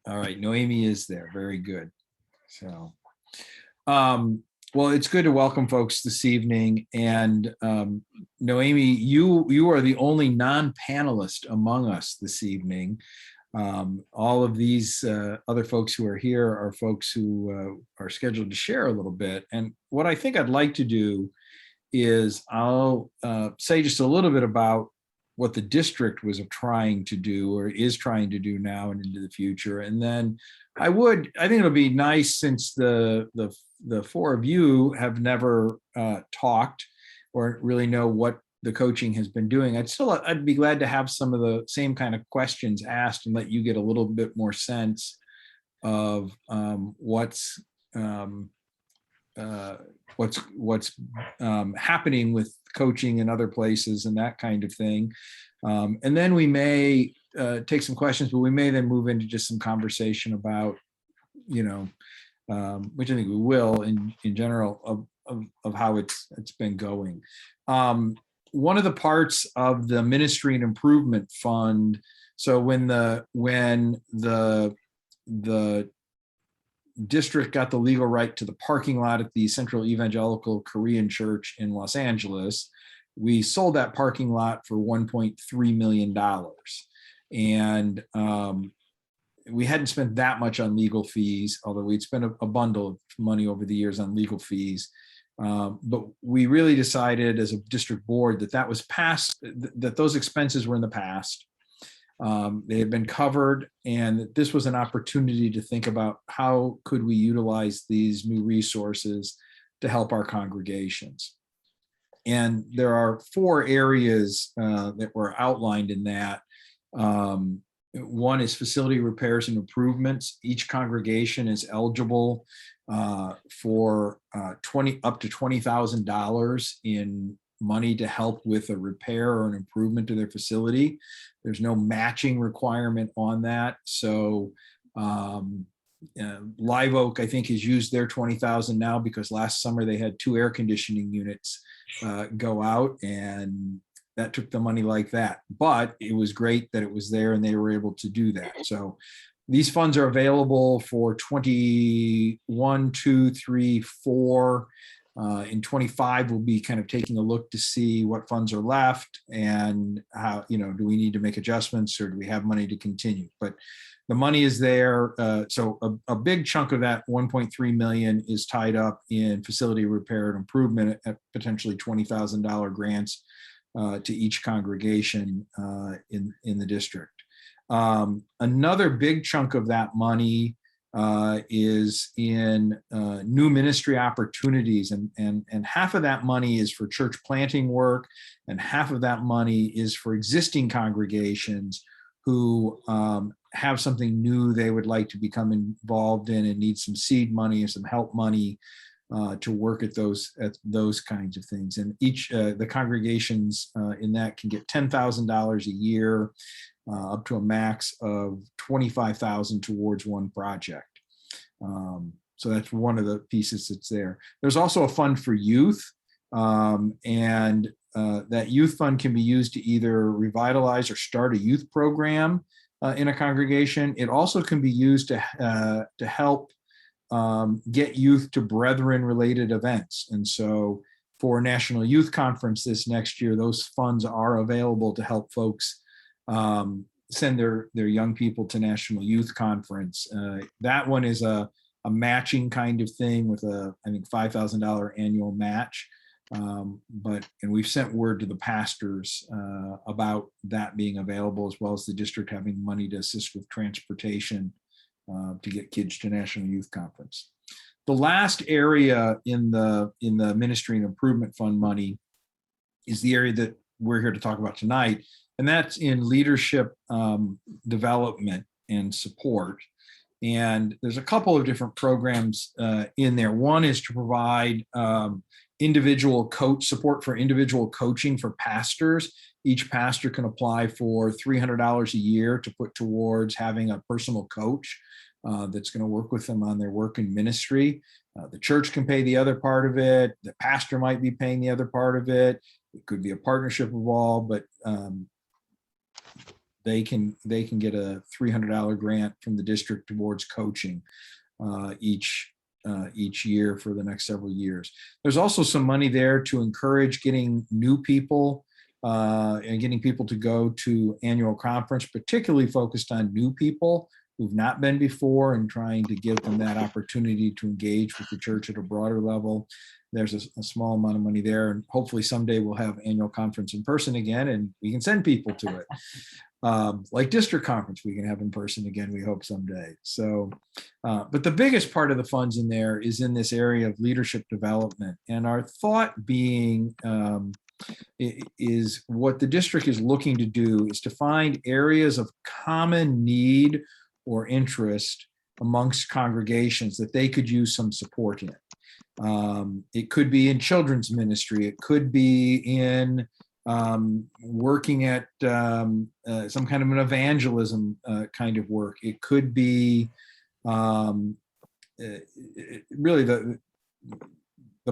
All right, Noemi is there. Very good. So, well, it's good to welcome folks this evening. And Noemi, you are the only non-panelist among us this evening. All of these other folks who are here are folks who are scheduled to share a little bit. And what I think I'd like to do is I'll say just a little bit about what the district was trying to do or is trying to do now and into the future. And then I think it'll be nice, since the four of you have never talked or really know what the coaching has been doing. I'd be glad to have some of the same kind of questions asked and let you get a little bit more sense of what's happening with coaching in other places and that kind of thing. And then we may take some questions, but we may then move into just some conversation about, which I think we will in general of how it's been going. One of the parts of the Ministry and Improvement Fund, so when the district got the legal right to the parking lot at the Central Evangelical Korean Church in Los Angeles, we sold that parking lot for $1.3 million. And we hadn't spent that much on legal fees, although we'd spent a bundle of money over the years on legal fees. But we really decided as a district board that was past, that those expenses were in the past. They had been covered, and that this was an opportunity to think about how could we utilize these new resources to help our congregations. And there are 4 areas that were outlined in that. One is facility repairs and improvements. Each congregation is eligible for up to $20,000 in money to help with a repair or an improvement to their facility. There's no matching requirement on that. So Live Oak, I think, has used their $20,000 now because last summer they had 2 air conditioning units go out, and that took the money like that. But it was great that it was there and they were able to do that. So these funds are available for 21, 2, 3, 4. In 25, we'll be kind of taking a look to see what funds are left and how, do we need to make adjustments or do we have money to continue? But the money is there. So a big chunk of that 1.3 million is tied up in facility repair and improvement at potentially $20,000 grants to each congregation in the district. Another big chunk of that money is in new ministry opportunities, and half of that money is for church planting work, and half of that money is for existing congregations who have something new they would like to become involved in and need some seed money and some help money to work at those kinds of things. And each the congregations in that can get $10,000 a year, up to a max of $25,000 towards one project. So that's one of the pieces that's there. There's also a fund for youth, and that youth fund can be used to either revitalize or start a youth program in a congregation. It also can be used to help get youth to brethren-related events. And so for National Youth Conference this next year, those funds are available to help folks send their young people to National Youth Conference. That one is a matching kind of thing with I think $5,000 annual match. And we've sent word to the pastors about that being available, as well as the district having money to assist with transportation to get kids to National Youth Conference. The last area in the Ministry and Improvement Fund money is the area that we're here to talk about tonight, and that's in leadership development and support. And there's a couple of different programs in there. One is to provide individual support for individual coaching for pastors. Each pastor can apply for $300 a year to put towards having a personal coach that's going to work with them on their work in ministry. The church can pay the other part of it. The pastor might be paying the other part of it. It could be a partnership of all, but they can get a $300 grant from the district towards coaching each year for the next several years. There's also some money there to encourage getting new people and getting people to go to annual conference, particularly focused on new people who've not been before, and trying to give them that opportunity to engage with the church at a broader level. There's a small amount of money there, and hopefully someday we'll have annual conference in person again, and we can send people to it. Like district conference, we can have in person again, we hope someday. So, but the biggest part of the funds in there is in this area of leadership development. And our thought being is what the district is looking to do is to find areas of common need or interest amongst congregations that they could use some support in. It could be in children's ministry. It could be in working at some kind of an evangelism kind of work. It could be really the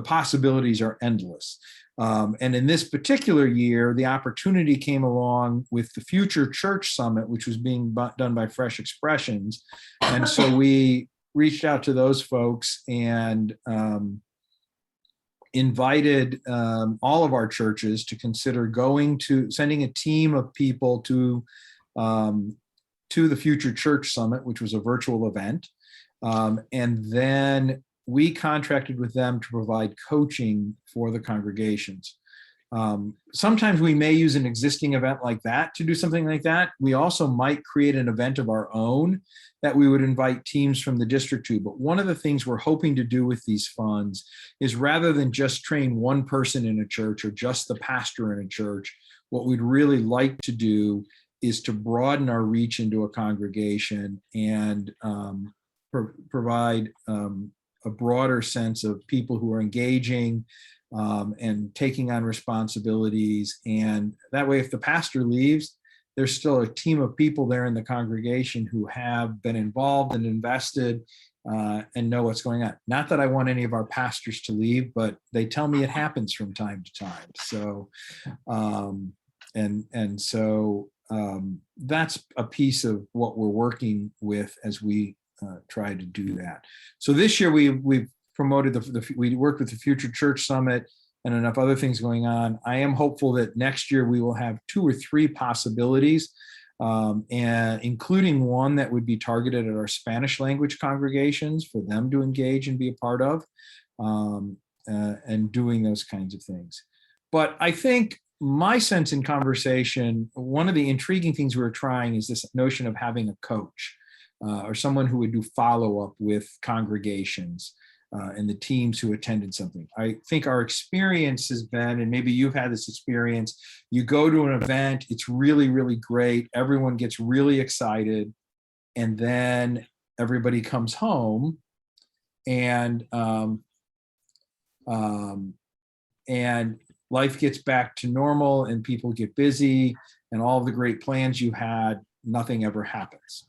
possibilities are endless. And in this particular year, the opportunity came along with the Future Church Summit, which was being done by Fresh Expressions. And so we reached out to those folks and invited all of our churches to consider sending a team of people to the Future Church Summit, which was a virtual event. And then we contracted with them to provide coaching for the congregations. Sometimes we may use an existing event like that to do something like that. We also might create an event of our own that we would invite teams from the district to. But one of the things we're hoping to do with these funds is, rather than just train one person in a church or just the pastor in a church, what we'd really like to do is to broaden our reach into a congregation and provide a broader sense of people who are engaging and taking on responsibilities. And that way, if the pastor leaves, there's still a team of people there in the congregation who have been involved and invested and know what's going on. Not that I want any of our pastors to leave, but they tell me it happens from time to time. So, so that's a piece of what we're working with as we try to do that. So this year we've promoted we worked with the Future Church Summit and enough other things going on. I am hopeful that next year we will have 2 or 3 possibilities, and including one that would be targeted at our Spanish language congregations for them to engage and be a part of, and doing those kinds of things. But I think my sense in conversation, one of the intriguing things we were trying is this notion of having a coach. Or someone who would do follow-up with congregations and the teams who attended something. I think our experience has been, and maybe you've had this experience, you go to an event, it's really, really great, everyone gets really excited, and then everybody comes home and life gets back to normal and people get busy and all the great plans you had, nothing ever happens.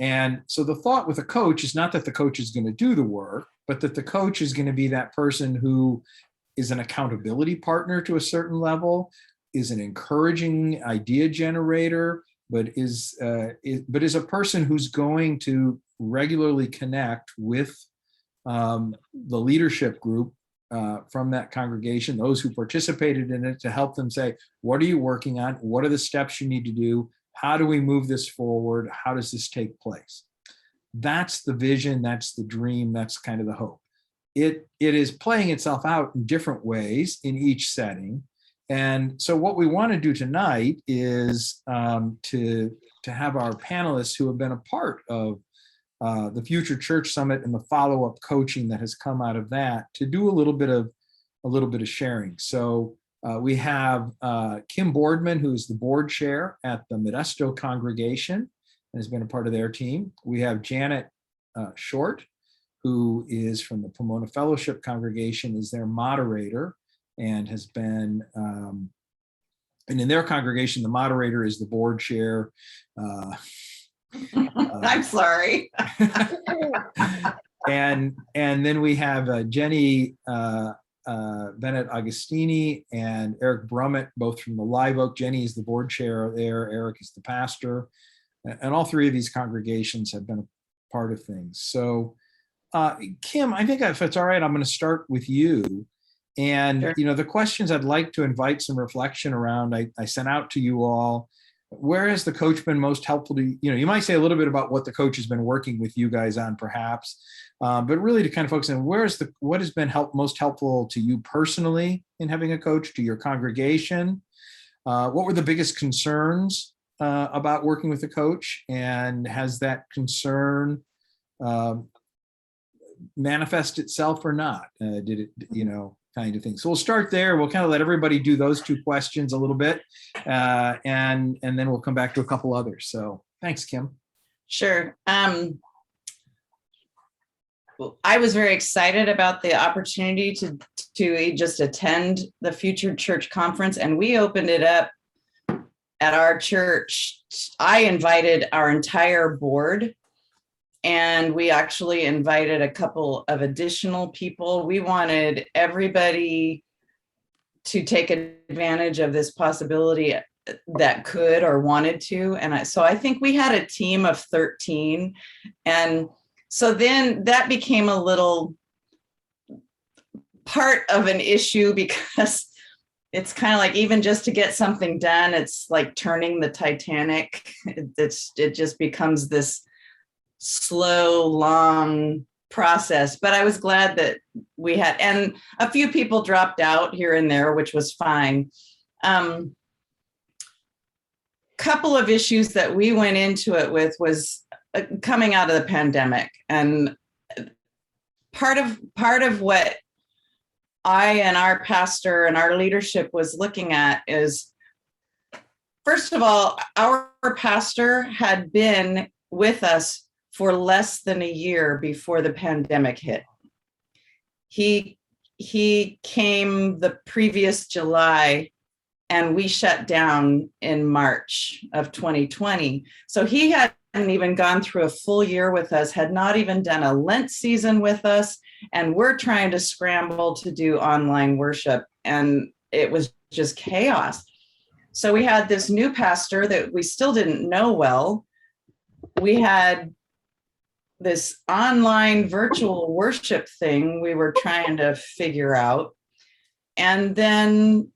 And so the thought with a coach is not that the coach is going to do the work, but that the coach is going to be that person who is an accountability partner to a certain level, is an encouraging idea generator, but is a person who's going to regularly connect with the leadership group from that congregation, those who participated in it, to help them say, what are you working on? What are the steps you need to do? How do we move this forward? How does this take place? That's the vision, that's the dream, that's kind of the hope. It is playing itself out in different ways in each setting. And so what we want to do tonight is to have our panelists who have been a part of the Future Church Summit and the follow-up coaching that has come out of that, to do a little bit of sharing. So we have Kim Boardman, who is the board chair at the Modesto congregation and has been a part of their team. We have Janet Short, who is from the Pomona Fellowship congregation, is their moderator and has been, and in their congregation, the moderator is the board chair. I'm sorry. And then we have Jenny Bennett Agostini and Eric Brummett, both from the Live Oak. Jenny is the board chair there. Eric is the pastor. And all three of these congregations have been a part of things. So, Kim, I think if it's all right, I'm going to start with you. And, Sure. the questions I'd like to invite some reflection around, I sent out to you all. Where has the coach been most helpful to you? You might say a little bit about what the coach has been working with you guys on, perhaps, but really to kind of focus on what has been most helpful to you personally in having a coach, to your congregation. What were the biggest concerns about working with a coach, and has that concern manifest itself or not? Did it, kind of thing. So we'll start there. We'll kind of let everybody do those two questions a little bit, and then we'll come back to a couple others. So thanks, Kim. Sure. I was very excited about the opportunity to just attend the Future Church Conference, and we opened it up at our church. I invited our entire board, and we actually invited a couple of additional people. We wanted everybody to take advantage of this possibility that could or wanted to. And so I think we had a team of 13. And so then that became a little part of an issue, because it's kind of like, even just to get something done, it's like turning the Titanic. It just becomes this slow, long process. But I was glad that we had, and a few people dropped out here and there, which was fine. Couple of issues that we went into it with was coming out of the pandemic. And part of what I and our pastor and our leadership was looking at is, first of all, our pastor had been with us for less than a year before the pandemic hit. He came the previous July, and we shut down in March of 2020. So he hadn't even gone through a full year with us, had not even done a Lent season with us, and we're trying to scramble to do online worship, and it was just chaos. So we had this new pastor that we still didn't know well. We had this online virtual worship thing we were trying to figure out. And then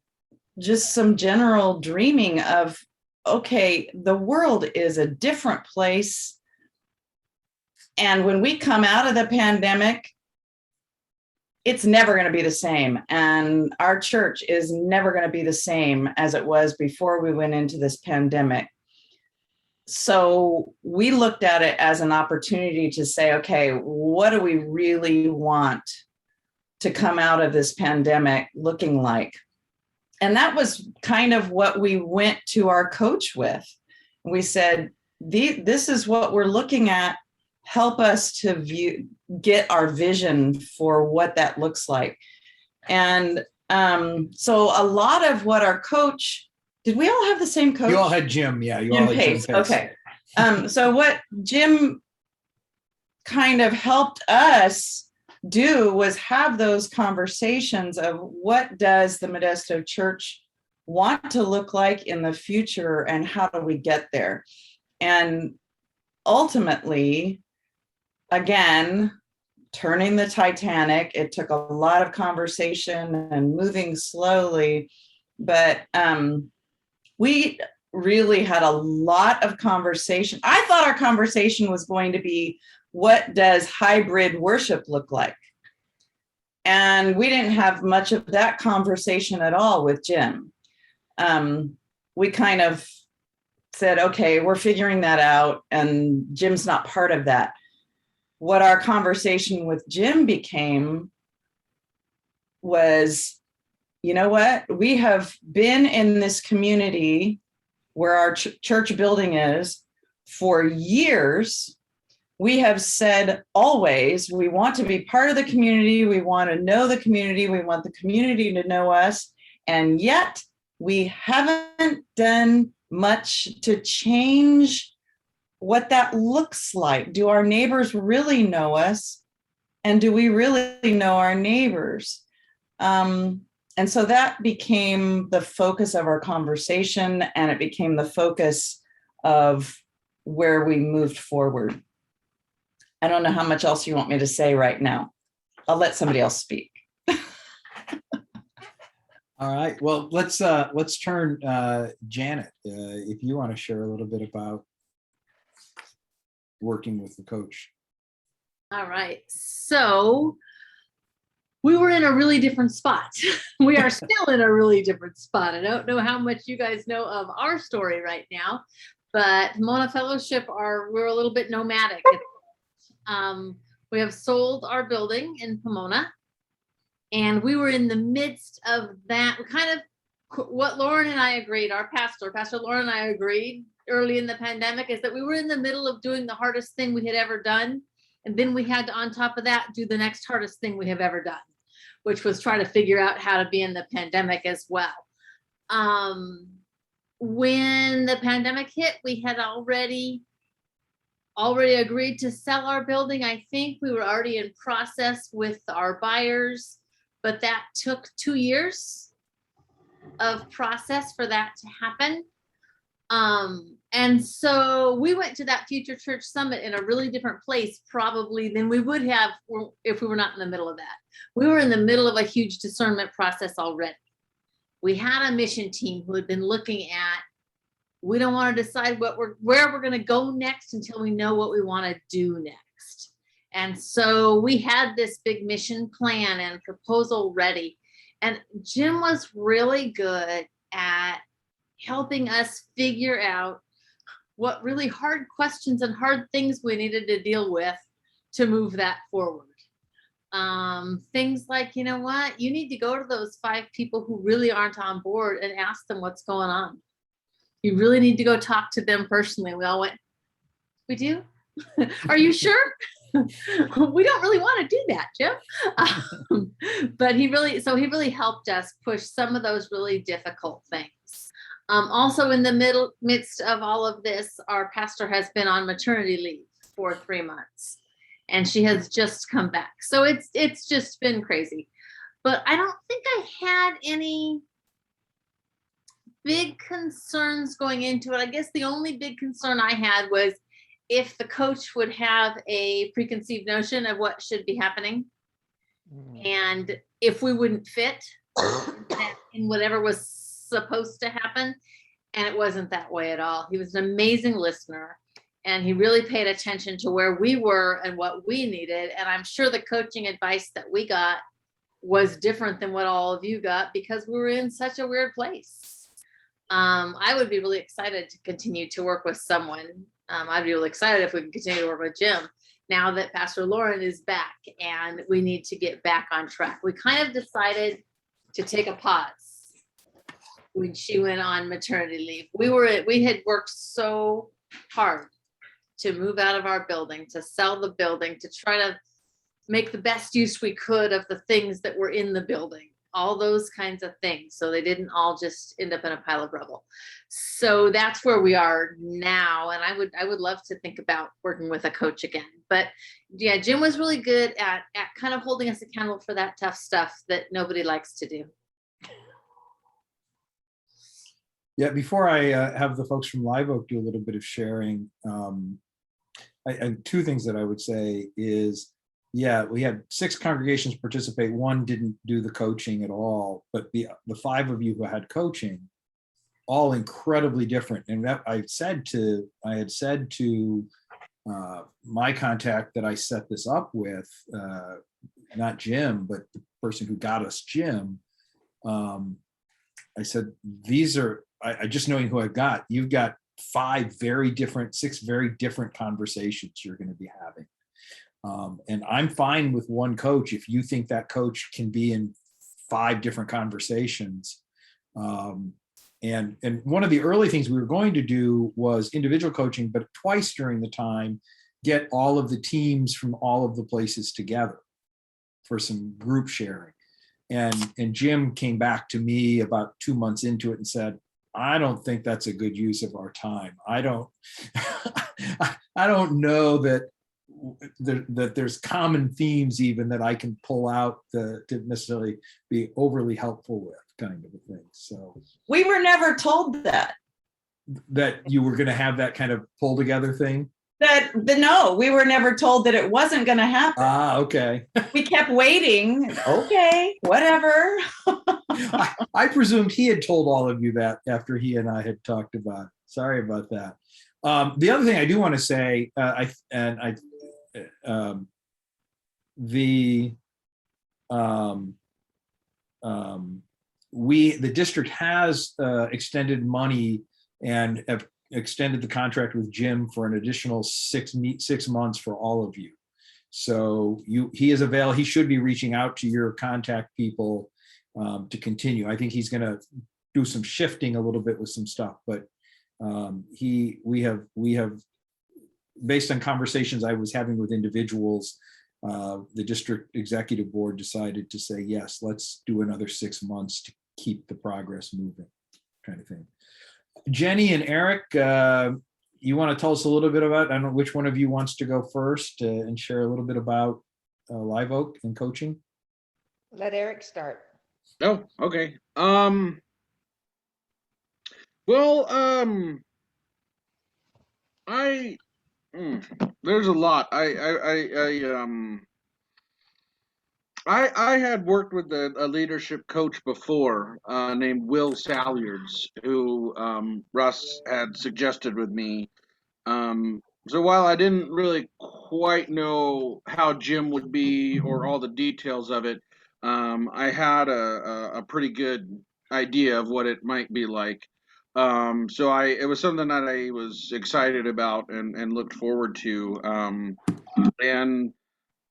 just some general dreaming of, okay, the world is a different place. And when we come out of the pandemic, it's never going to be the same. And our church is never going to be the same as it was before we went into this pandemic. So we looked at it as an opportunity to say, okay, what do we really want to come out of this pandemic looking like? And that was kind of what we went to our coach with. We said, this is what we're looking at. Help us to get our vision for what that looks like. And so a lot of what our coach, did we all have the same coach? You all had Jim, yeah. You Jim all had Pace. Jim Pace. Okay. So what Jim kind of helped us do was have those conversations of, what does the Modesto Church want to look like in the future, and how do we get there? And ultimately, again, turning the Titanic, it took a lot of conversation and moving slowly, but we really had a lot of conversation. I thought our conversation was going to be, what does hybrid worship look like? And we didn't have much of that conversation at all with Jim. We kind of said, okay, we're figuring that out, and Jim's not part of that. What our conversation with Jim became was, you know what? We have been in this community where our church building is for years. We have said always, we want to be part of the community. We want to know the community. We want the community to know us. And yet we haven't done much to change what that looks like. Do our neighbors really know us? And do we really know our neighbors? And so that became the focus of our conversation, and it became the focus of where we moved forward. I don't know how much else you want me to say right now. I'll let somebody else speak. All right. Well, let's turn Janet, if you want to share a little bit about working with the coach. All right. So we were in a really different spot. We are still in a really different spot. I don't know how much you guys know of our story right now, but Pomona Fellowship we're a little bit nomadic. We have sold our building in Pomona, and we were in the midst of that. Kind of what Lauren and I agreed, Pastor Lauren and I agreed early in the pandemic, is that we were in the middle of doing the hardest thing we had ever done. And then we had to, on top of that, do the next hardest thing we have ever done, which was try to figure out how to be in the pandemic as well. When the pandemic hit, we had already agreed to sell our building. I think we were already in process with our buyers, but that took 2 years of process for that to happen. And so we went to that Future Church Summit in a really different place probably than we would have if we were not in the middle of that. We were in the middle of a huge discernment process already. We had a mission team who had been looking at, we don't want to decide where we're going to go next until we know what we want to do next. And so we had this big mission plan and proposal ready. And Jim was really good at helping us figure out what really hard questions and hard things we needed to deal with to move that forward. Things like, you know what, you need to go to those 5 people who really aren't on board and ask them what's going on. You really need to go talk to them personally. We all went, we do? Are you sure? We don't really want to do that, Jim. But he really helped us push some of those really difficult things. Also in the midst of all of this, our pastor has been on maternity leave for 3 months, and she has just come back. So it's just been crazy. But I don't think I had any big concerns going into it. I guess the only big concern I had was if the coach would have a preconceived notion of what should be happening, and if we wouldn't fit in whatever was supposed to happen. And it wasn't that way at all. He was an amazing listener, and he really paid attention to where we were and what we needed. And I'm sure the coaching advice that we got was different than what all of you got, because we were in such a weird place. I would be really excited to continue to work with someone. I'd be really excited if we could continue to work with Jim now that Pastor Lauren is back and we need to get back on track. We kind of decided to take a pause when she went on maternity leave. We had worked so hard to move out of our building, to sell the building, to try to make the best use we could of the things that were in the building, all those kinds of things, so they didn't all just end up in a pile of rubble. So that's where we are now, and I would love to think about working with a coach again. But yeah, Jim was really good at kind of holding us accountable for that tough stuff that nobody likes to do. Yeah, before I have the folks from Live Oak do a little bit of sharing, and 2 things that I would say is, yeah, we had 6 congregations participate. 1 didn't do the coaching at all, but the 5 of you who had coaching, all incredibly different. And that I had said to my contact that I set this up with, not Jim, but the person who got us Jim. I said, I just knowing who I've got, you've got 6 very different conversations you're going to be having. And I'm fine with 1 coach if you think that coach can be in 5 different conversations. And one of the early things we were going to do was individual coaching, but twice during the time, get all of the teams from all of the places together for some group sharing. And Jim came back to me about 2 months into it and said, I don't think that's a good use of our time. I don't know that that there's common themes even that I can pull out to necessarily be overly helpful with, kind of a thing. So We were never told that. that you were going to have that kind of pull together thing. No, we were never told that it wasn't going to happen. Okay. We kept waiting. Okay, whatever. I presumed he had told all of you that after he and I had talked about it. Sorry about that. The other thing I do want to say, the district has extended money and have extended the contract with Jim for an additional 6 months for all of you. So he is available. He should be reaching out to your contact people to continue. I think he's going to do some shifting a little bit with some stuff, but we have, based on conversations I was having with individuals, the district executive board decided to say, yes, let's do another 6 months to keep the progress moving, kind of thing. Jenny and Eric, you want to tell us a little bit about, I don't know which one of you wants to go first and share a little bit about Live Oak and coaching? Let Eric start. Oh, okay. There's a lot. I had worked with a leadership coach before, named Will Salyards, who Russ had suggested with me. So while I didn't really quite know how Jim would be or all the details of it, I had a pretty good idea of what it might be like. So it was something that I was excited about and looked forward to. And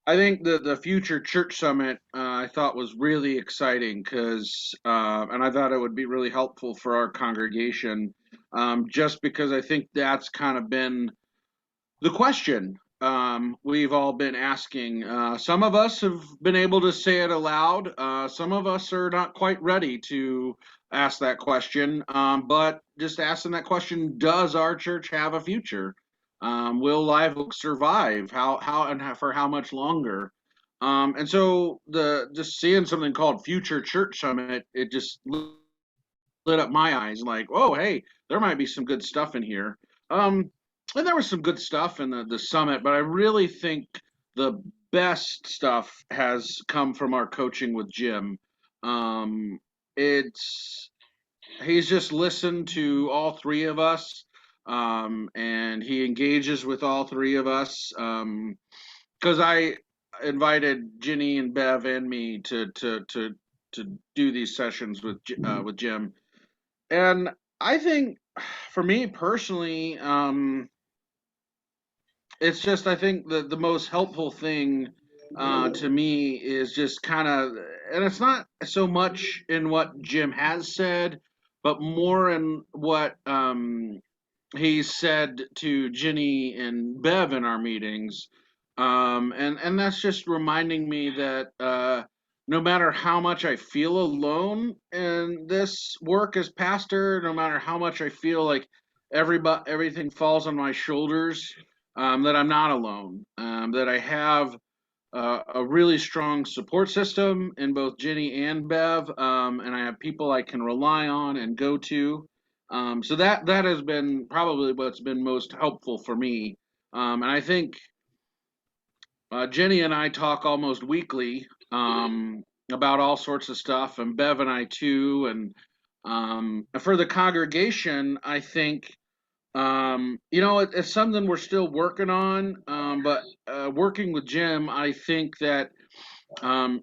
I think the future church summit I thought was really exciting because, and I thought it would be really helpful for our congregation, just because I think that's kind of been the question we've all been asking. Some of us have been able to say it aloud. Some of us are not quite ready to ask that question. But just asking that question: does our church have a future? Will Live Oak survive? For how much longer? And so just seeing something called Future Church Summit, it just lit up my eyes. Like, oh, hey, there might be some good stuff in here. And there was some good stuff in the summit, but I really think the best stuff has come from our coaching with Jim. He's just listened to all three of us, and he engages with all three of us. Because I invited Ginny and Bev and me to do these sessions with Jim, and I think for me personally, it's just, I think the most helpful thing to me is just kind of, and it's not so much in what Jim has said, but more in what he said to Ginny and Bev in our meetings. And that's just reminding me that no matter how much I feel alone in this work as pastor, no matter how much I feel like everything falls on my shoulders, that I'm not alone, that I have a really strong support system in both Ginny and Bev, and I have people I can rely on and go to. So that has been probably what's been most helpful for me. And I think Jenny and I talk almost weekly about all sorts of stuff, and Bev and I too. And for the congregation, I think it's something we're still working on. But working with Jim, I think that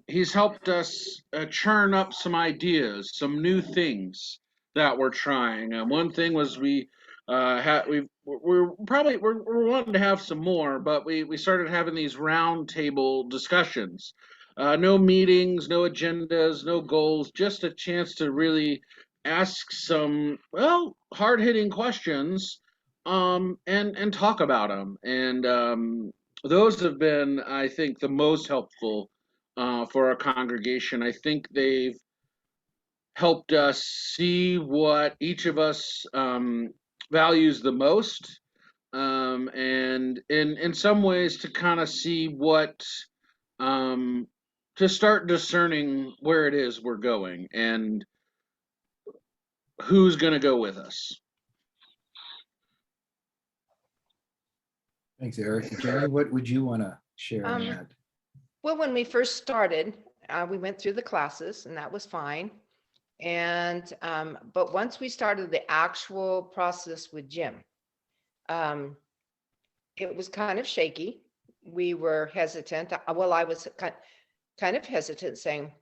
he's helped us churn up some ideas, some new things that we're trying. One thing was we're wanting to have some more, but we started having these round table discussions. No meetings, no agendas, no goals, just a chance to really ask some hard hitting questions, and talk about them. And those have been, I think, the most helpful for our congregation. I think they've helped us see what each of us values the most, and in some ways to kind of see what, to start discerning where it is we're going and who's going to go with us. Thanks, Eric. Jenny, what would you want to share on that? Well, when we first started, we went through the classes and that was fine. And, but once we started the actual process with Jim, it was kind of shaky. We were hesitant. Well, I was kind of hesitant saying,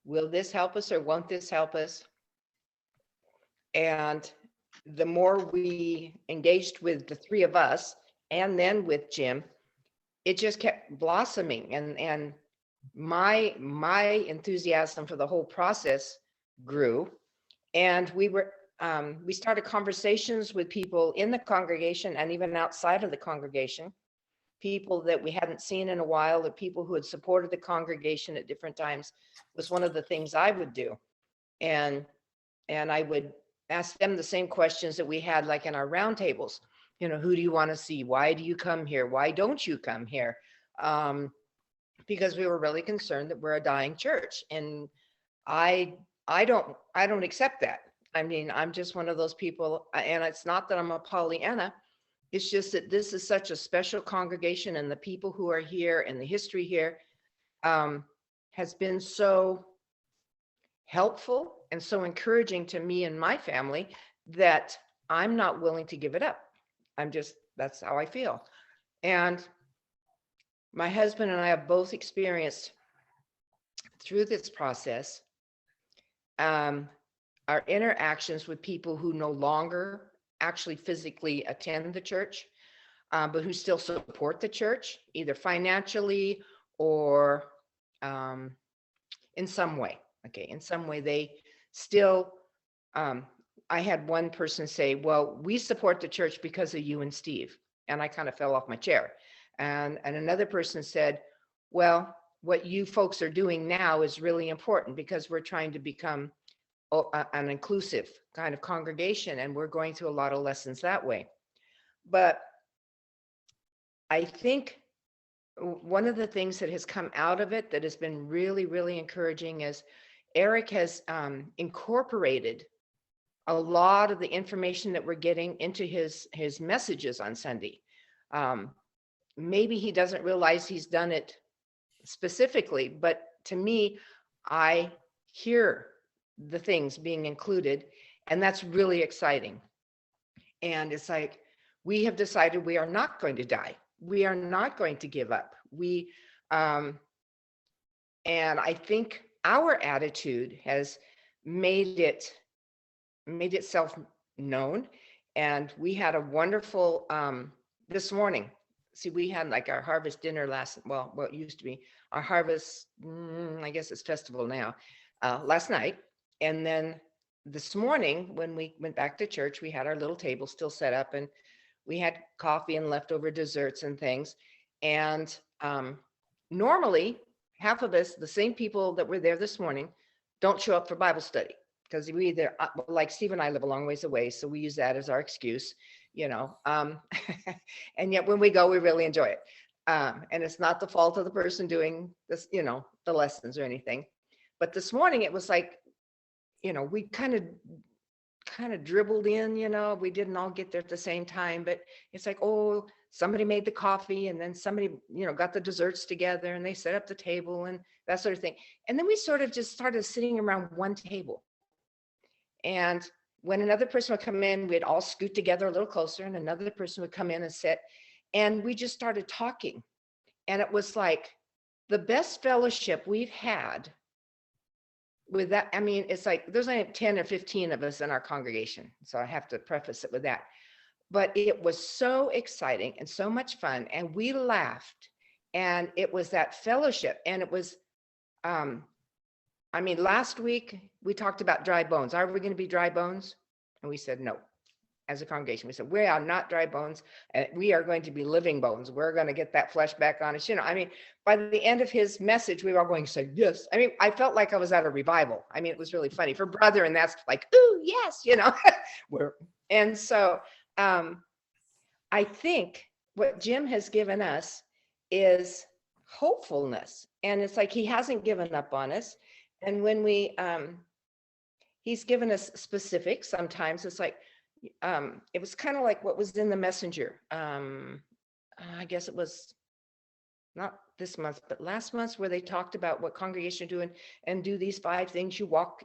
will this help us or won't this help us? And the more we engaged with the three of us and then with Jim, it just kept blossoming, and my enthusiasm for the whole process grew. And we started conversations with people in the congregation and even outside of the congregation, people that we hadn't seen in a while, the people who had supported the congregation at different times was one of the things I would do. And I would ask them the same questions that we had like in our roundtables. You know, who do you want to see? Why do you come here? Why don't you come here? Because we were really concerned that we're a dying church, and I don't accept that. I mean, I'm just one of those people, and it's not that I'm a Pollyanna. It's just that this is such a special congregation, and the people who are here and the history here has been so helpful and so encouraging to me and my family that I'm not willing to give it up. That's how I feel. And my husband and I have both experienced through this process our interactions with people who no longer actually physically attend the church, but who still support the church, either financially or in some way. Okay, in some way they still, I had one person say, well, we support the church because of you and Steve. And I kind of fell off my chair. And another person said, well, what you folks are doing now is really important because we're trying to become an inclusive kind of congregation, and we're going through a lot of lessons that way. But I think one of the things that has come out of it that has been really, really encouraging is Eric has incorporated a lot of the information that we're getting into his messages on Sunday. Maybe he doesn't realize he's done it specifically, but to me, I hear the things being included, and that's really exciting. And it's like, we have decided we are not going to die. We are not going to give up. And I think our attitude has made itself known. And we had a wonderful, this morning, see, we had like our harvest dinner what used to be our harvest, I guess it's festival now, last night. And then this morning, when we went back to church, we had our little table still set up, and we had coffee and leftover desserts and things. And normally, half of us, the same people that were there this morning, don't show up for Bible study because we either, like Steve and I live a long ways away, so we use that as our excuse, you know. And yet when we go, we really enjoy it. And it's not the fault of the person doing this, you know, the lessons or anything. But this morning, it was like, you know, we kind of dribbled in, you know, we didn't all get there at the same time, but it's like, oh, somebody made the coffee, and then somebody, you know, got the desserts together, and they set up the table and that sort of thing. And then we sort of just started sitting around one table. And when another person would come in, we'd all scoot together a little closer, and another person would come in and sit, and we just started talking. And it was like the best fellowship we've had with that. I mean, it's like there's only 10 or 15 of us in our congregation, so I have to preface it with that. But it was so exciting and so much fun, and we laughed, and it was that fellowship. And it was, I mean, last week we talked about dry bones. Are we going to be dry bones? And we said no. As a congregation, we said we are not dry bones, and we are going to be living bones. We're going to get that flesh back on us. You know, I mean, by the end of his message, we were all going to say yes. I mean, I felt like I was at a revival. I mean, it was really funny for brother, and that's like, ooh, yes, you know. And so I think what Jim has given us is hopefulness. And it's like he hasn't given up on us. And when he's given us specifics, sometimes it's like, it was kind of like what was in the messenger. I guess it was not this month, but last month, where they talked about what congregation doing and do these 5 things. You walk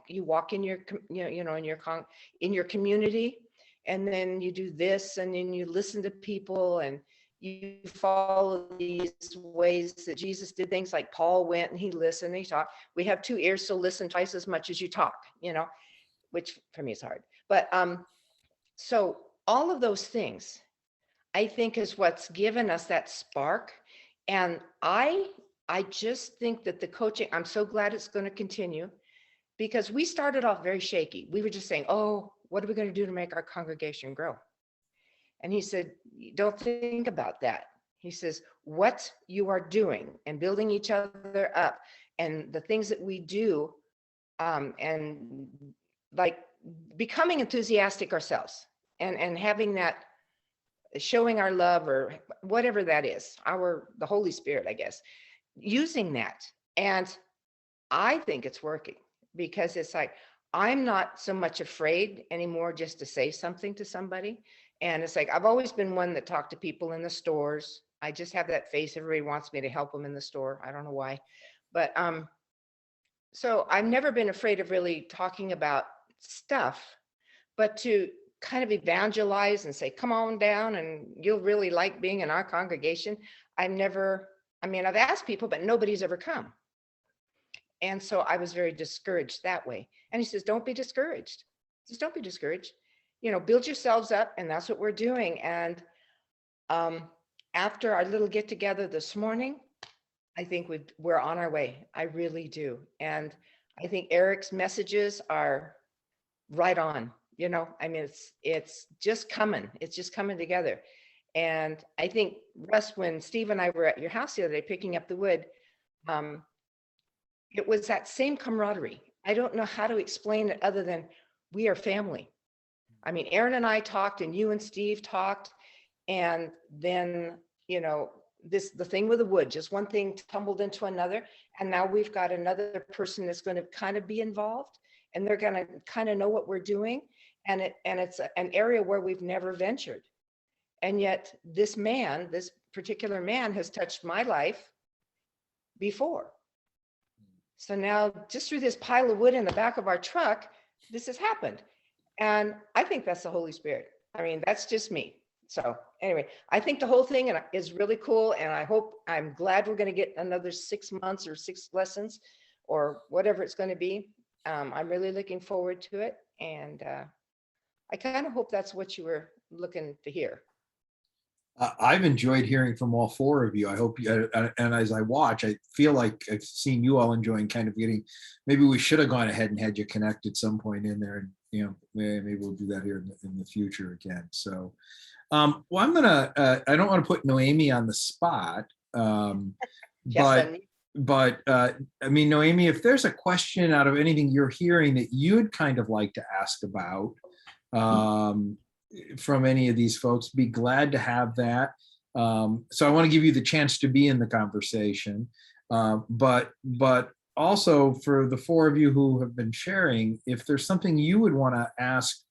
in your, in your community, and then you do this, and then you listen to people, and you follow these ways that Jesus did things, like Paul went and he listened, and he talked. We have 2 ears, so listen twice as much as you talk, which for me is hard. But so all of those things, I think, is what's given us that spark. And I just think that the coaching, I'm so glad it's going to continue, because we started off very shaky. We were just saying, oh, what are we going to do to make our congregation grow? And he said, don't think about that. He says, what you are doing and building each other up, and the things that we do, and like becoming enthusiastic ourselves, and having that, showing our love, or whatever that is, the Holy Spirit, I guess, using that. And I think it's working, because it's like, I'm not so much afraid anymore just to say something to somebody. And it's like, I've always been one that talked to people in the stores. I just have that face. Everybody wants me to help them in the store. I don't know why, but so I've never been afraid of really talking about stuff, but to kind of evangelize and say, come on down and you'll really like being in our congregation. I've asked people, but nobody's ever come. And so I was very discouraged that way. And he says, don't be discouraged. Just don't be discouraged. Build yourselves up. And that's what we're doing. And after our little get together this morning, I think we're on our way. I really do. And I think Eric's messages are right on. It's just coming. It's just coming together. And I think, Russ, when Steve and I were at your house the other day picking up the wood, it was that same camaraderie. I don't know how to explain it other than we are family. Aaron and I talked, and you and Steve talked, and then, the thing with the wood, just one thing tumbled into another. And now we've got another person that's going to kind of be involved, and they're going to kind of know what we're doing. And it's an area where we've never ventured. And yet this particular man has touched my life before. So now, just through this pile of wood in the back of our truck, this has happened. And I think that's the Holy Spirit. That's just me. So anyway, I think the whole thing is really cool. And I'm glad we're going to get another 6 months or 6 lessons or whatever it's going to be. I'm really looking forward to it. And I kind of hope that's what you were looking to hear. I've enjoyed hearing from all 4 of you. I hope you, and as I watch, I feel like I've seen you all enjoying kind of getting, maybe we should have gone ahead and had you connect at some point in there, and maybe we'll do that here in the future again. So, well, I'm gonna, I don't want to put Noemi on the spot, Yes, but Noemi, if there's a question out of anything you're hearing that you'd kind of like to ask about, from any of these folks, be glad to have that. So I want to give you the chance to be in the conversation, but also for the 4 of you who have been sharing, if there's something you would want to ask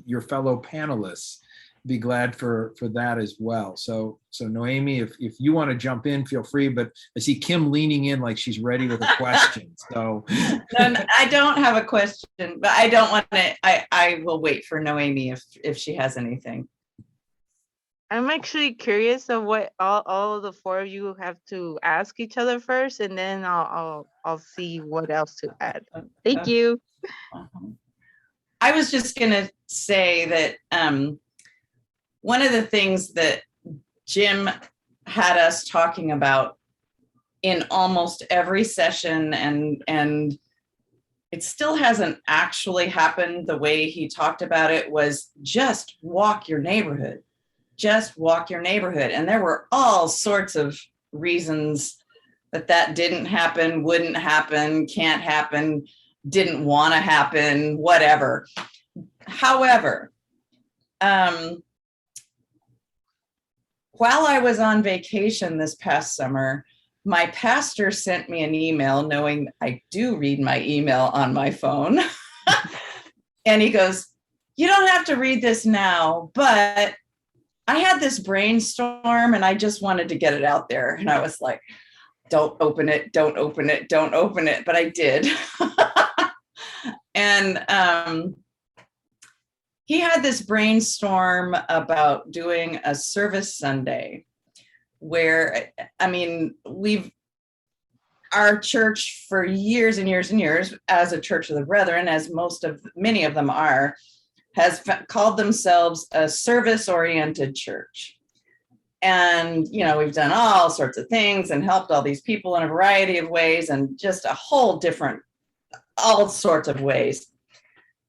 your fellow panelists, be glad for that as well. So Noemi, if you want to jump in, feel free, but I see Kim leaning in like she's ready with a question. So No, I don't have a question, but I don't want to, I will wait for Noemi if she has anything. I'm actually curious of what all of the 4 of you have to ask each other first, and then I'll see what else to add. Thank you. I was just gonna say that one of the things that Jim had us talking about in almost every session, and it still hasn't actually happened the way he talked about it, was just walk your neighborhood. Just walk your neighborhood. And there were all sorts of reasons that didn't happen, wouldn't happen, can't happen, didn't want to happen, whatever. However, while I was on vacation this past summer, my pastor sent me an email, knowing I do read my email on my phone. And he goes, "You don't have to read this now, but I had this brainstorm and I just wanted to get it out there." And I was like, don't open it, don't open it, don't open it. But I did. And he had this brainstorm about doing a service Sunday where, I mean, our church for years and years and years, as a Church of the Brethren, as many of them are, has called themselves a service-oriented church. And, you know, we've done all sorts of things and helped all these people in a variety of ways, and just all sorts of ways.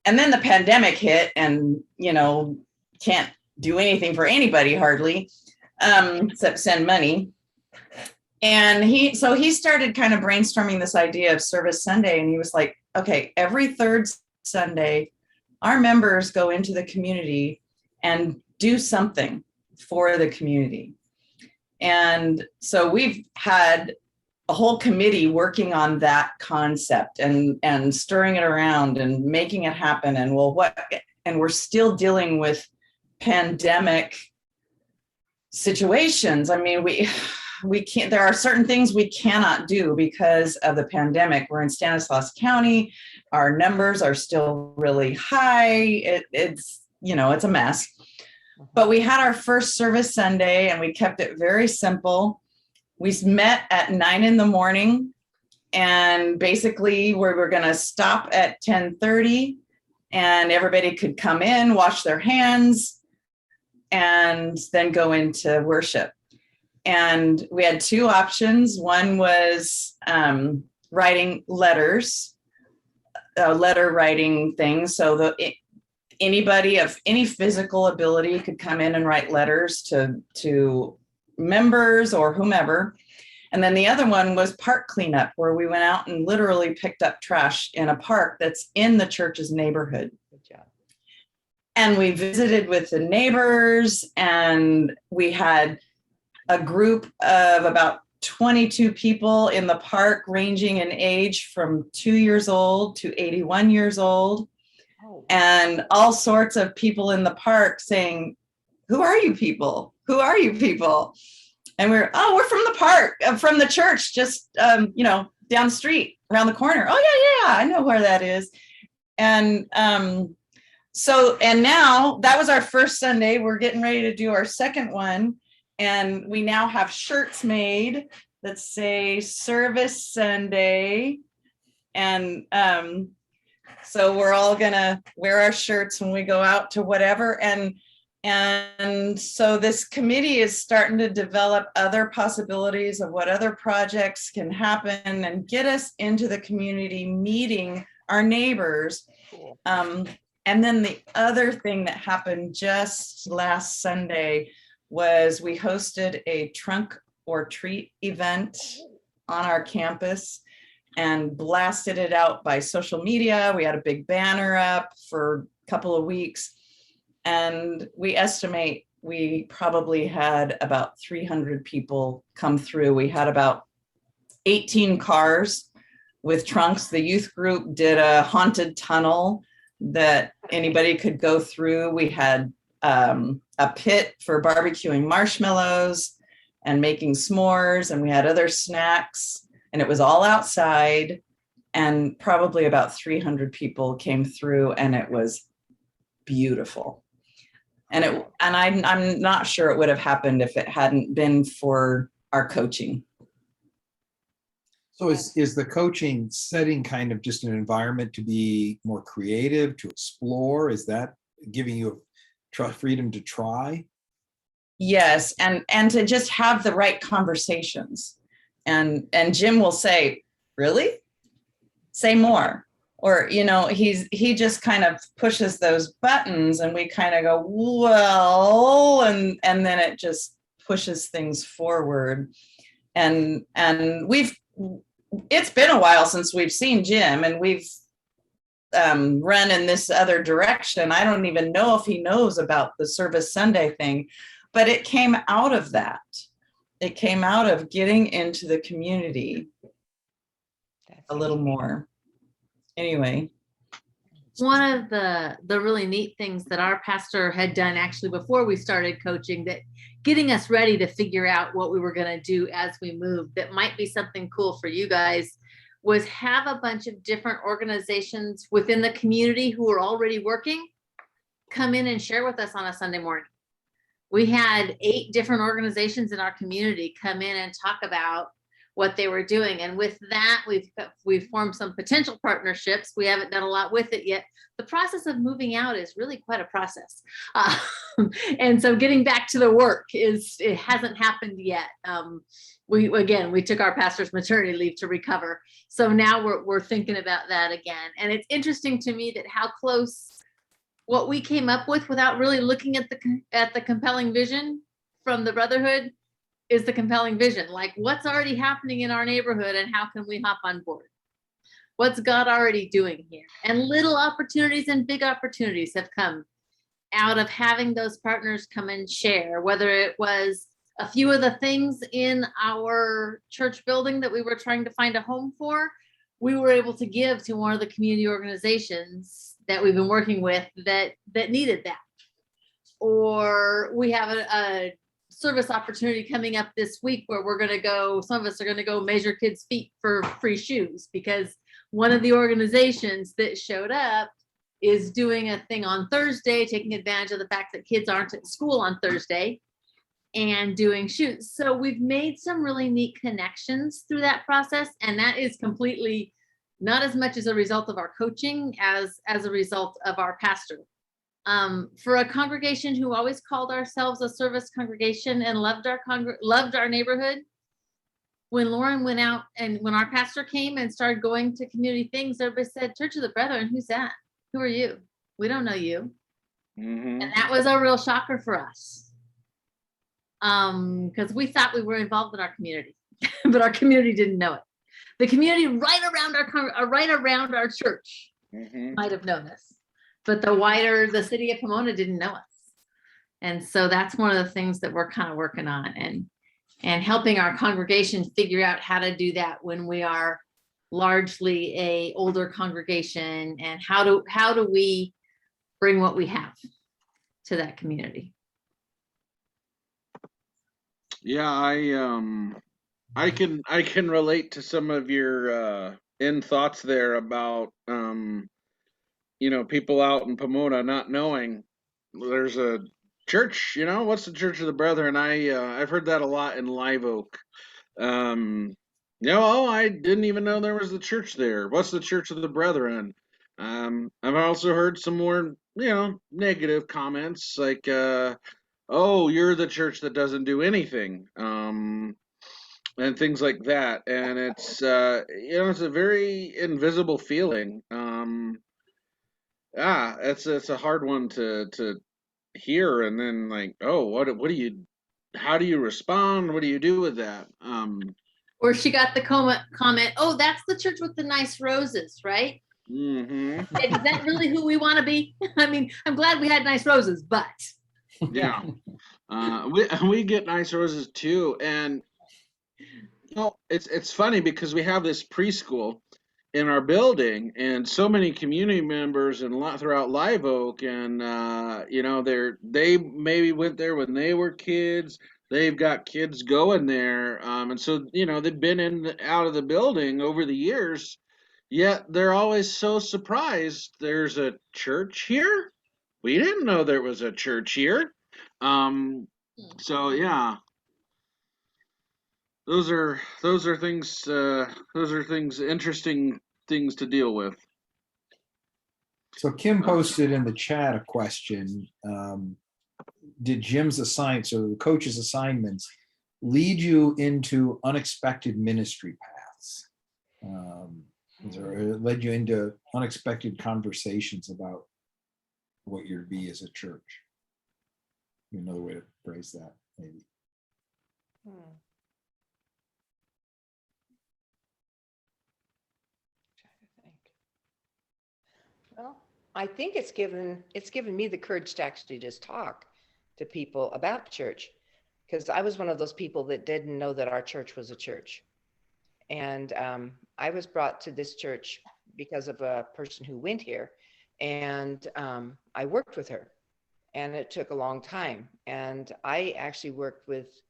And then the pandemic hit, and, you know, can't do anything for anybody hardly, except send money. And he started kind of brainstorming this idea of Service Sunday. And he was like, okay, every third Sunday, our members go into the community and do something for the community. And so we've had a whole committee working on that concept and stirring it around and making it happen. And we're still dealing with pandemic situations. I mean, we can't, there are certain things we cannot do because of the pandemic. We're in Stanislaus County. Our numbers are still really high. It's, you know, it's a mess. But we had our first service Sunday and we kept it very simple. We met at 9 a.m. and basically we were going to stop at 10:30, and everybody could come in, wash their hands, and then go into worship. And we had two options. One was writing letters, letter writing things. So anybody of any physical ability could come in and write letters to members or whomever. And then the other one was park cleanup, where we went out and literally picked up trash in a park that's in the church's neighborhood. Good job. And we visited with the neighbors, and we had a group of about 22 people in the park, ranging in age from 2 years old to 81 years old. Oh. And all sorts of people in the park saying, "Who are you people? Who are you people?" And we're from the park, from the church, just, down the street, around the corner. "Oh, yeah, I know where that is." And and now that was our first Sunday. We're getting ready to do our second one. And we now have shirts made that say Service Sunday. And so we're all gonna wear our shirts when we go out to whatever. And so this committee is starting to develop other possibilities of what other projects can happen and get us into the community, meeting our neighbors. Cool. And then the other thing that happened just last Sunday was we hosted a trunk or treat event on our campus and blasted it out by social media. We had a big banner up for a couple of weeks, and we estimate we probably had about 300 people come through. We had about 18 cars with trunks. The youth group did a haunted tunnel that anybody could go through. We had a pit for barbecuing marshmallows and making s'mores, and we had other snacks, and it was all outside, and probably about 300 people came through, and it was beautiful. And I'm not sure it would have happened if it hadn't been for our coaching. So is the coaching setting kind of just an environment to be more creative, to explore? Is that giving you freedom to try? Yes, and to just have the right conversations. And Jim will say, "Really? Say more." Or, he just kind of pushes those buttons, and we kind of go, "Well," and then it just pushes things forward. And it's been a while since we've seen Jim, and we've run in this other direction. I don't even know if he knows about the Service Sunday thing, But it came out of that. It came out of getting into the community a little more. Anyway. One of the really neat things that our pastor had done actually before we started coaching, that getting us ready to figure out what we were going to do as we moved, that might be something cool for you guys, was have a bunch of different organizations within the community who are already working come in and share with us on a Sunday morning. We had 8 different organizations in our community come in and talk about what they were doing. And with that, we've formed some potential partnerships. We haven't done a lot with it yet. The process of moving out is really quite a process. And so getting back to the work it hasn't happened yet. We took our pastor's maternity leave to recover. So now we're thinking about that again. And it's interesting to me that how close what we came up with without really looking at the compelling vision from the Brotherhood is the compelling vision. Like, what's already happening in our neighborhood and how can we hop on board? What's God already doing here? And little opportunities and big opportunities have come out of having those partners come and share, whether it was a few of the things in our church building that we were trying to find a home for, we were able to give to one of the community organizations that we've been working with that needed that. Or we have a service opportunity coming up this week where some of us are going to go measure kids' feet for free shoes, because one of the organizations that showed up is doing a thing on Thursday, taking advantage of the fact that kids aren't at school on Thursday, and doing shoes. So we've made some really neat connections through that process. And that is completely not as much as a result of our coaching as a result of our pastor. For a congregation who always called ourselves a service congregation and loved our neighborhood, when Lauren went out and when our pastor came and started going to community things, everybody said, Church of the Brethren, who's that? Who are you? We don't know you. Mm-hmm. And that was a real shocker for us. Because we thought we were involved in our community, but our community didn't know it. The community right around our church might have known us, but the city of Pomona didn't know us. And so that's one of the things that we're kind of working on and helping our congregation figure out how to do that when we are largely a older congregation, and how do we bring what we have to that community. Yeah, I can relate to some of your end thoughts there about people out in Pomona not knowing there's a church. What's the Church of the Brethren? I've heard that a lot in Live Oak. I didn't even know there was a church there. What's the Church of the Brethren? I've also heard some more negative comments like oh, you're the church that doesn't do anything, and things like that. And it's it's a very invisible feeling. It's a hard one to hear. And then like, oh, how do you respond? What do you do with that? Or she got the comment, oh, that's the church with the nice roses, right? Mm-hmm. Is that really who we want to be? I mean, I'm glad we had nice roses, but Yeah. We get nice roses too. And it's funny because we have this preschool in our building, and so many community members and throughout Live Oak, and they maybe went there when they were kids. They've got kids going there, and so they've been out of the building over the years. Yet they're always so surprised. There's a church here. We didn't know there was a church here. So yeah. Those are things, interesting things to deal with. So Kim posted in the chat a question. Did Jim's assignments or the coach's assignments lead you into unexpected ministry paths? Or it led you into unexpected conversations about what you're to be as a church? Another way to phrase that, maybe. Well, I think it's given me the courage to actually just talk to people about church, because I was one of those people that didn't know that our church was a church. And I was brought to this church because of a person who went here, and I worked with her, and it took a long time. And I actually worked with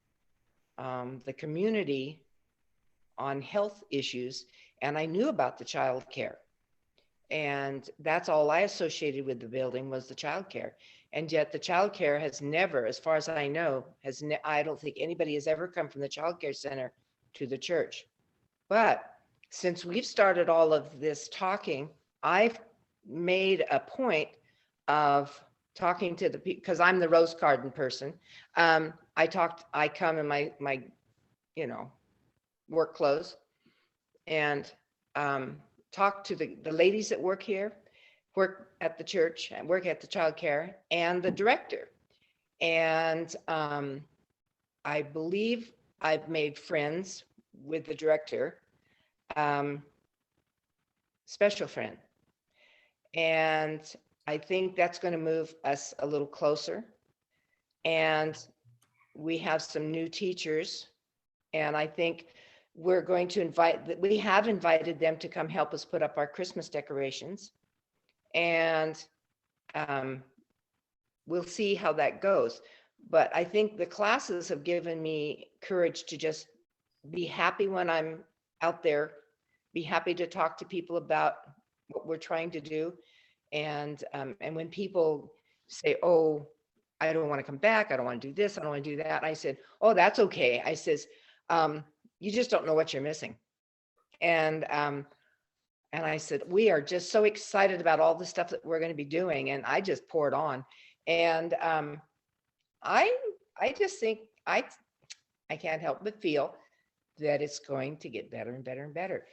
the community on health issues, and I knew about the child care. And that's all I associated with the building was the child care. And yet the child care has never, as far as I know, I don't think anybody has ever come from the child care center to the church. But since we've started all of this talking, I've made a point of talking to the people, because I'm the rose garden person. I come in my work clothes, and talk to the ladies that work here, work at the church, and work at the child care, and the director. And I believe I've made friends with the director, special friend. And I think that's going to move us a little closer. And we have some new teachers, and I think we're going to we have invited them to come help us put up our Christmas decorations. And we'll see how that goes. But I think the classes have given me courage to just be happy when I'm out there, be happy to talk to people about what we're trying to do. And when people say, oh, I don't want to come back, I don't want to do this, I don't want to do that, I said, oh, that's okay. I says, you just don't know what you're missing. And I said, we are just so excited about all the stuff that we're going to be doing. And I just poured on. And I just think I can't help but feel that it's going to get better and better and better.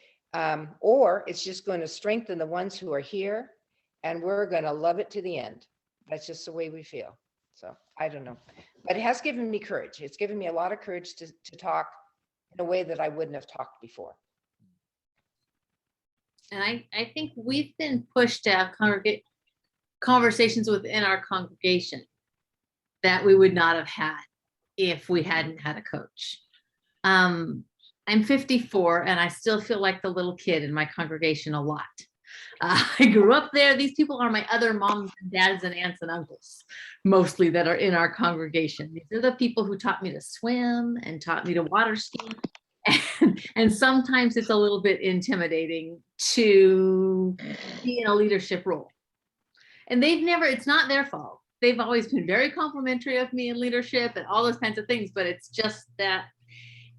Or it's just going to strengthen the ones who are here, and we're going to love it to the end. That's just the way we feel. So I don't know, but it has given me courage. It's given me a lot of courage to talk in a way that I wouldn't have talked before. And I think we've been pushed to have conversations within our congregation that we would not have had if we hadn't had a coach. I'm 54 and I still feel like the little kid in my congregation a lot. I grew up there. These people are my other moms and dads and aunts and uncles, mostly, that are in our congregation. These are the people who taught me to swim and taught me to water ski. And sometimes it's a little bit intimidating to be in a leadership role. And it's not their fault. They've always been very complimentary of me in leadership and all those kinds of things, but it's just that.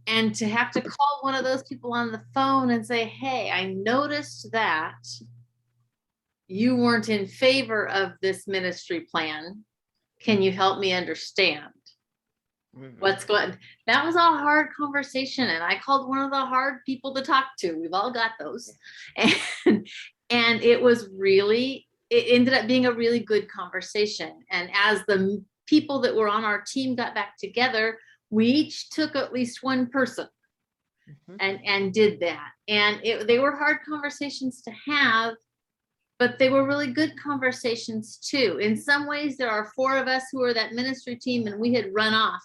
And to have to call one of those people on the phone and say, hey, I noticed that you weren't in favor of this ministry plan. Can you help me understand what's going on? That was a hard conversation. And I called one of the hard people to talk to. We've all got those. And it ended up being a really good conversation. And as the people that were on our team got back together, we each took at least one person and did that. And they were hard conversations to have, but they were really good conversations too. In some ways, there are 4 of us who are that ministry team, and we had run off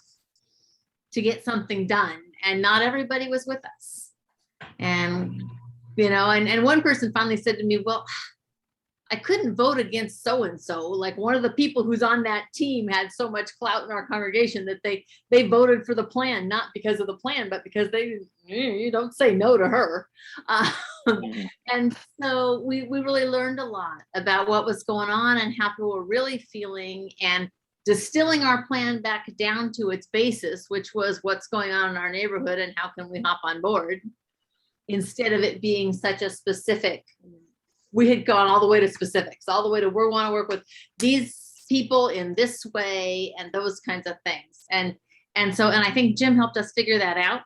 to get something done, and not everybody was with us. And, and one person finally said to me, well, I couldn't vote against so-and-so. Like, one of the people who's on that team had so much clout in our congregation that they voted for the plan, not because of the plan, but because you don't say no to her. And so we really learned a lot about what was going on and how people were really feeling, and distilling our plan back down to its basis, which was what's going on in our neighborhood and how can we hop on board, instead of it being such a specific. We had gone all the way to specifics, all the way to we want to work with these people in this way and those kinds of things. And I think Jim helped us figure that out.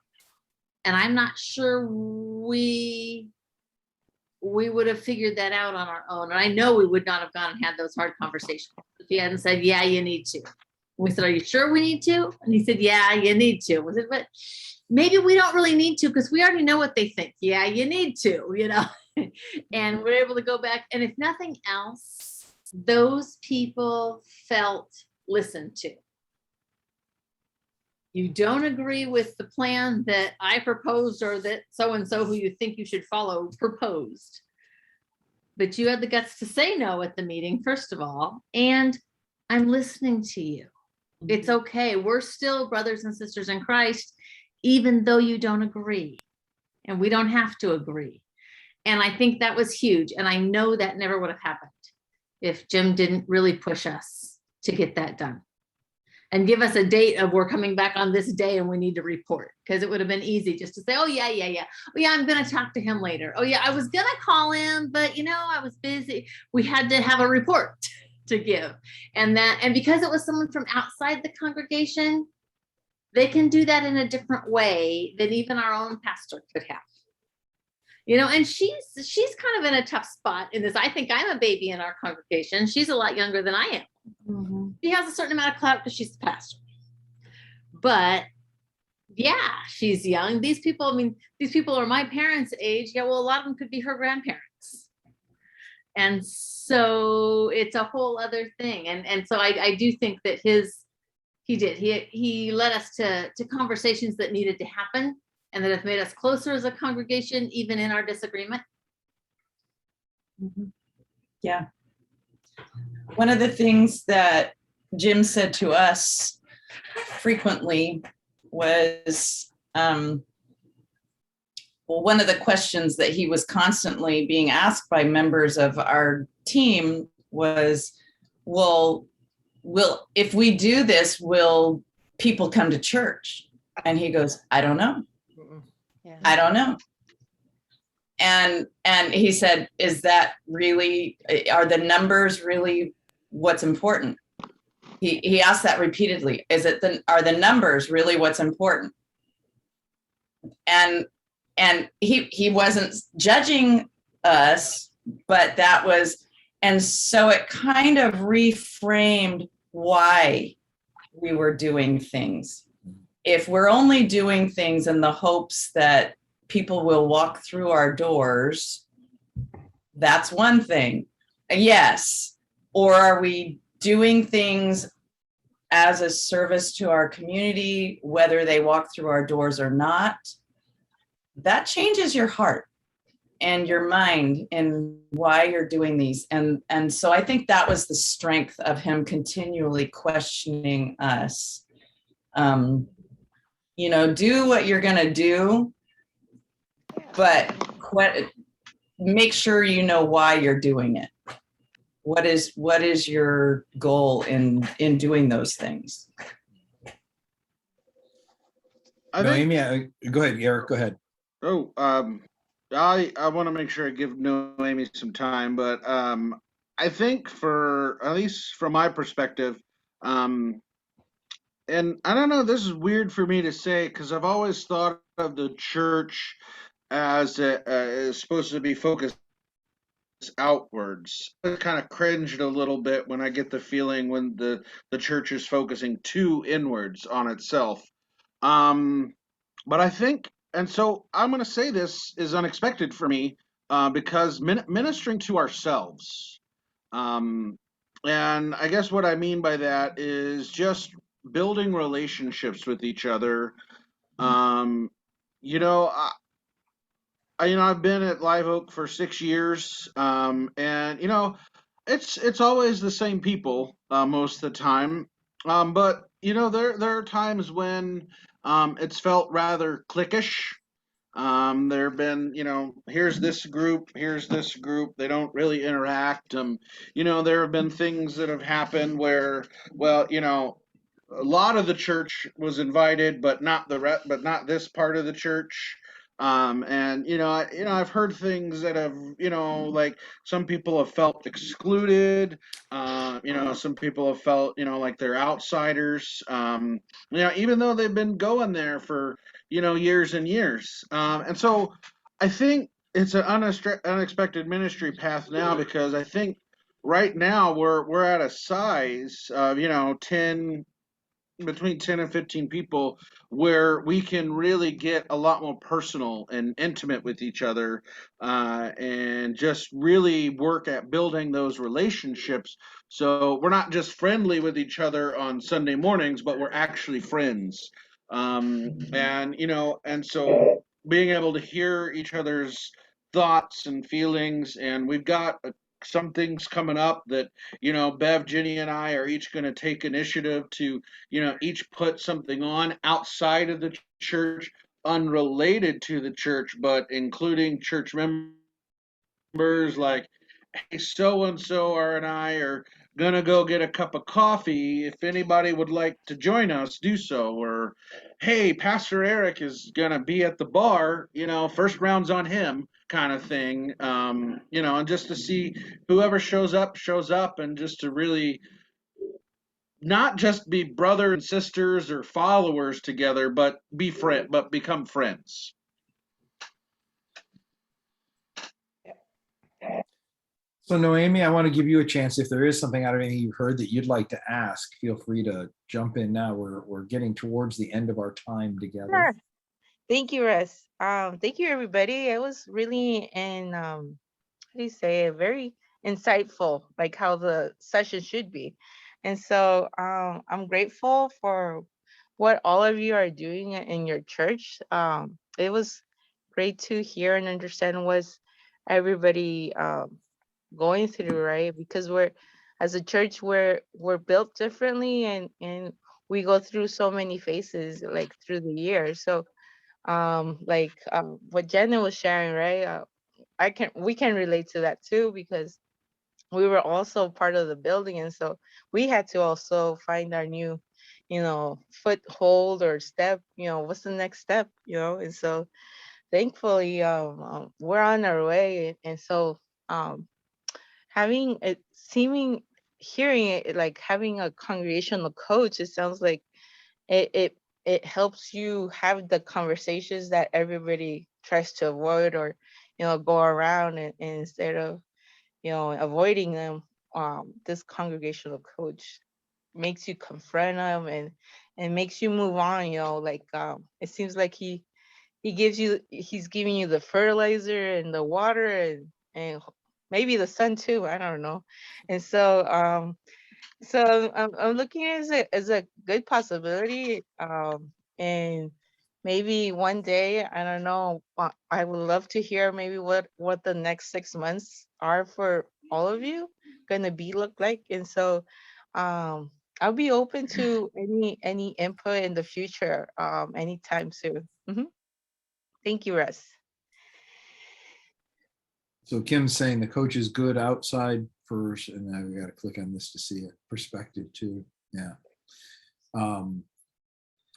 And I'm not sure we would have figured that out on our own. And I know we would not have gone and had those hard conversations if he hadn't said, yeah, you need to. We said, are you sure we need to? And he said, yeah, you need to. We said, but maybe we don't really need to, because we already know what they think. Yeah, you need to, And we're able to go back. And if nothing else, those people felt listened to. You don't agree with the plan that I proposed or that so-and-so who you think you should follow proposed. But you had the guts to say no at the meeting, first of all, and I'm listening to you. It's okay. We're still brothers and sisters in Christ, even though you don't agree. And we don't have to agree. And I think that was huge. And I know that never would have happened if Jim didn't really push us to get that done and give us a date of we're coming back on this day and we need to report. Because it would have been easy just to say, oh yeah. Oh yeah, I'm going to talk to him later. Oh yeah, I was going to call him, but I was busy. We had to have a report to give. And because it was someone from outside the congregation, they can do that in a different way than even our own pastor could have. And she's kind of in a tough spot in this. I think I'm a baby in our congregation. She's a lot younger than I am. She has a certain amount of clout because she's the pastor. But yeah, she's young. These people are my parents' age. Yeah, well, a lot of them could be her grandparents. And so it's a whole other thing. And so I do think that he led us to conversations that needed to happen and that have made us closer as a congregation, even in our disagreement. Yeah. One of the things that Jim said to us frequently was, well, one of the questions that he was constantly being asked by members of our team was, well, if we do this, will people come to church? And he goes, I don't know. Yeah. I don't know. And he said, is that really, are the numbers really what's important? He asked that repeatedly. Are the numbers really what's important? And he wasn't judging us, but that was, and so it kind of reframed why we were doing things. If we're only doing things in the hopes that people will walk through our doors, that's one thing. Yes. Or are we doing things as a service to our community, whether they walk through our doors or not? That changes your heart and your mind and why you're doing these. And so I think that was the strength of him continually questioning us. Do what you're going to do, but make sure you know why you're doing it. What is your goal in doing those things? Noemi, go ahead, Eric, go ahead. Oh, I want to make sure I give Noemi some time, but I think at least from my perspective, and I don't know, this is weird for me to say because I've always thought of the church as supposed to be focused outwards. I kind of cringed a little bit when I get the feeling when the church is focusing too inwards on itself. But I think, and so I'm going to say this is unexpected for me because ministering to ourselves. And I guess what I mean by that is just building relationships with each other. I've been at Live Oak for 6 years, and it's always the same people most of the time. But there are times when it's felt rather cliquish. There have been, here's this group, they don't really interact. There have been things that have happened where, well, a lot of the church was invited, but not but not this part of the church. And I've heard things that have, like some people have felt excluded. Some people have felt, like they're outsiders. Even though they've been going there for years and years. And so I think it's an unexpected ministry path now because I think right now we're at a size of between 10 and 15 people where we can really get a lot more personal and intimate with each other and just really work at building those relationships. So we're not just friendly with each other on Sunday mornings, but we're actually friends. And, and so being able to hear each other's thoughts and feelings, and we've got some things coming up that, Bev, Ginny, and I are each going to take initiative to, each put something on outside of the church, unrelated to the church, but including church members, like, hey, so and so and I are gonna go get a cup of coffee. If anybody would like to join us, do so. Or, hey, Pastor Eric is gonna be at the bar. First round's on him, kind of thing. And just to see whoever shows up, and just to really not just be brothers and sisters or followers together, but become friends. So Noemi, I want to give you a chance. If there is something out of anything you've heard that you'd like to ask, feel free to jump in now. We're getting towards the end of our time together. Sure. Thank you, Russ. Thank you, everybody. It was really how do you say, very insightful, like how the session should be. And so I'm grateful for what all of you are doing in your church. It was great to hear and understand what's everybody going through, right? Because as a church, we're built differently, and we go through so many phases, like through the years. So what Jenna was sharing, right? We can relate to that too, because we were also part of the building, and so we had to also find our new, foothold or step. What's the next step? And so thankfully, we're on our way, and so having it hearing it, like having a congregational coach, it sounds like it helps you have the conversations that everybody tries to avoid, or go around, and instead of avoiding them. This congregational coach makes you confront them, and makes you move on. It seems like he's giving you the fertilizer and the water, and maybe the sun too, I don't know. And so I'm looking at it as a good possibility. And maybe one day, I don't know, I would love to hear maybe what the next 6 months are for all of you gonna be look like. And so I'll be open to any input in the future, anytime soon. Thank you, Russ. So Kim's saying the coach is good outside first, and now we got to click on this to see it. Perspective too. Yeah.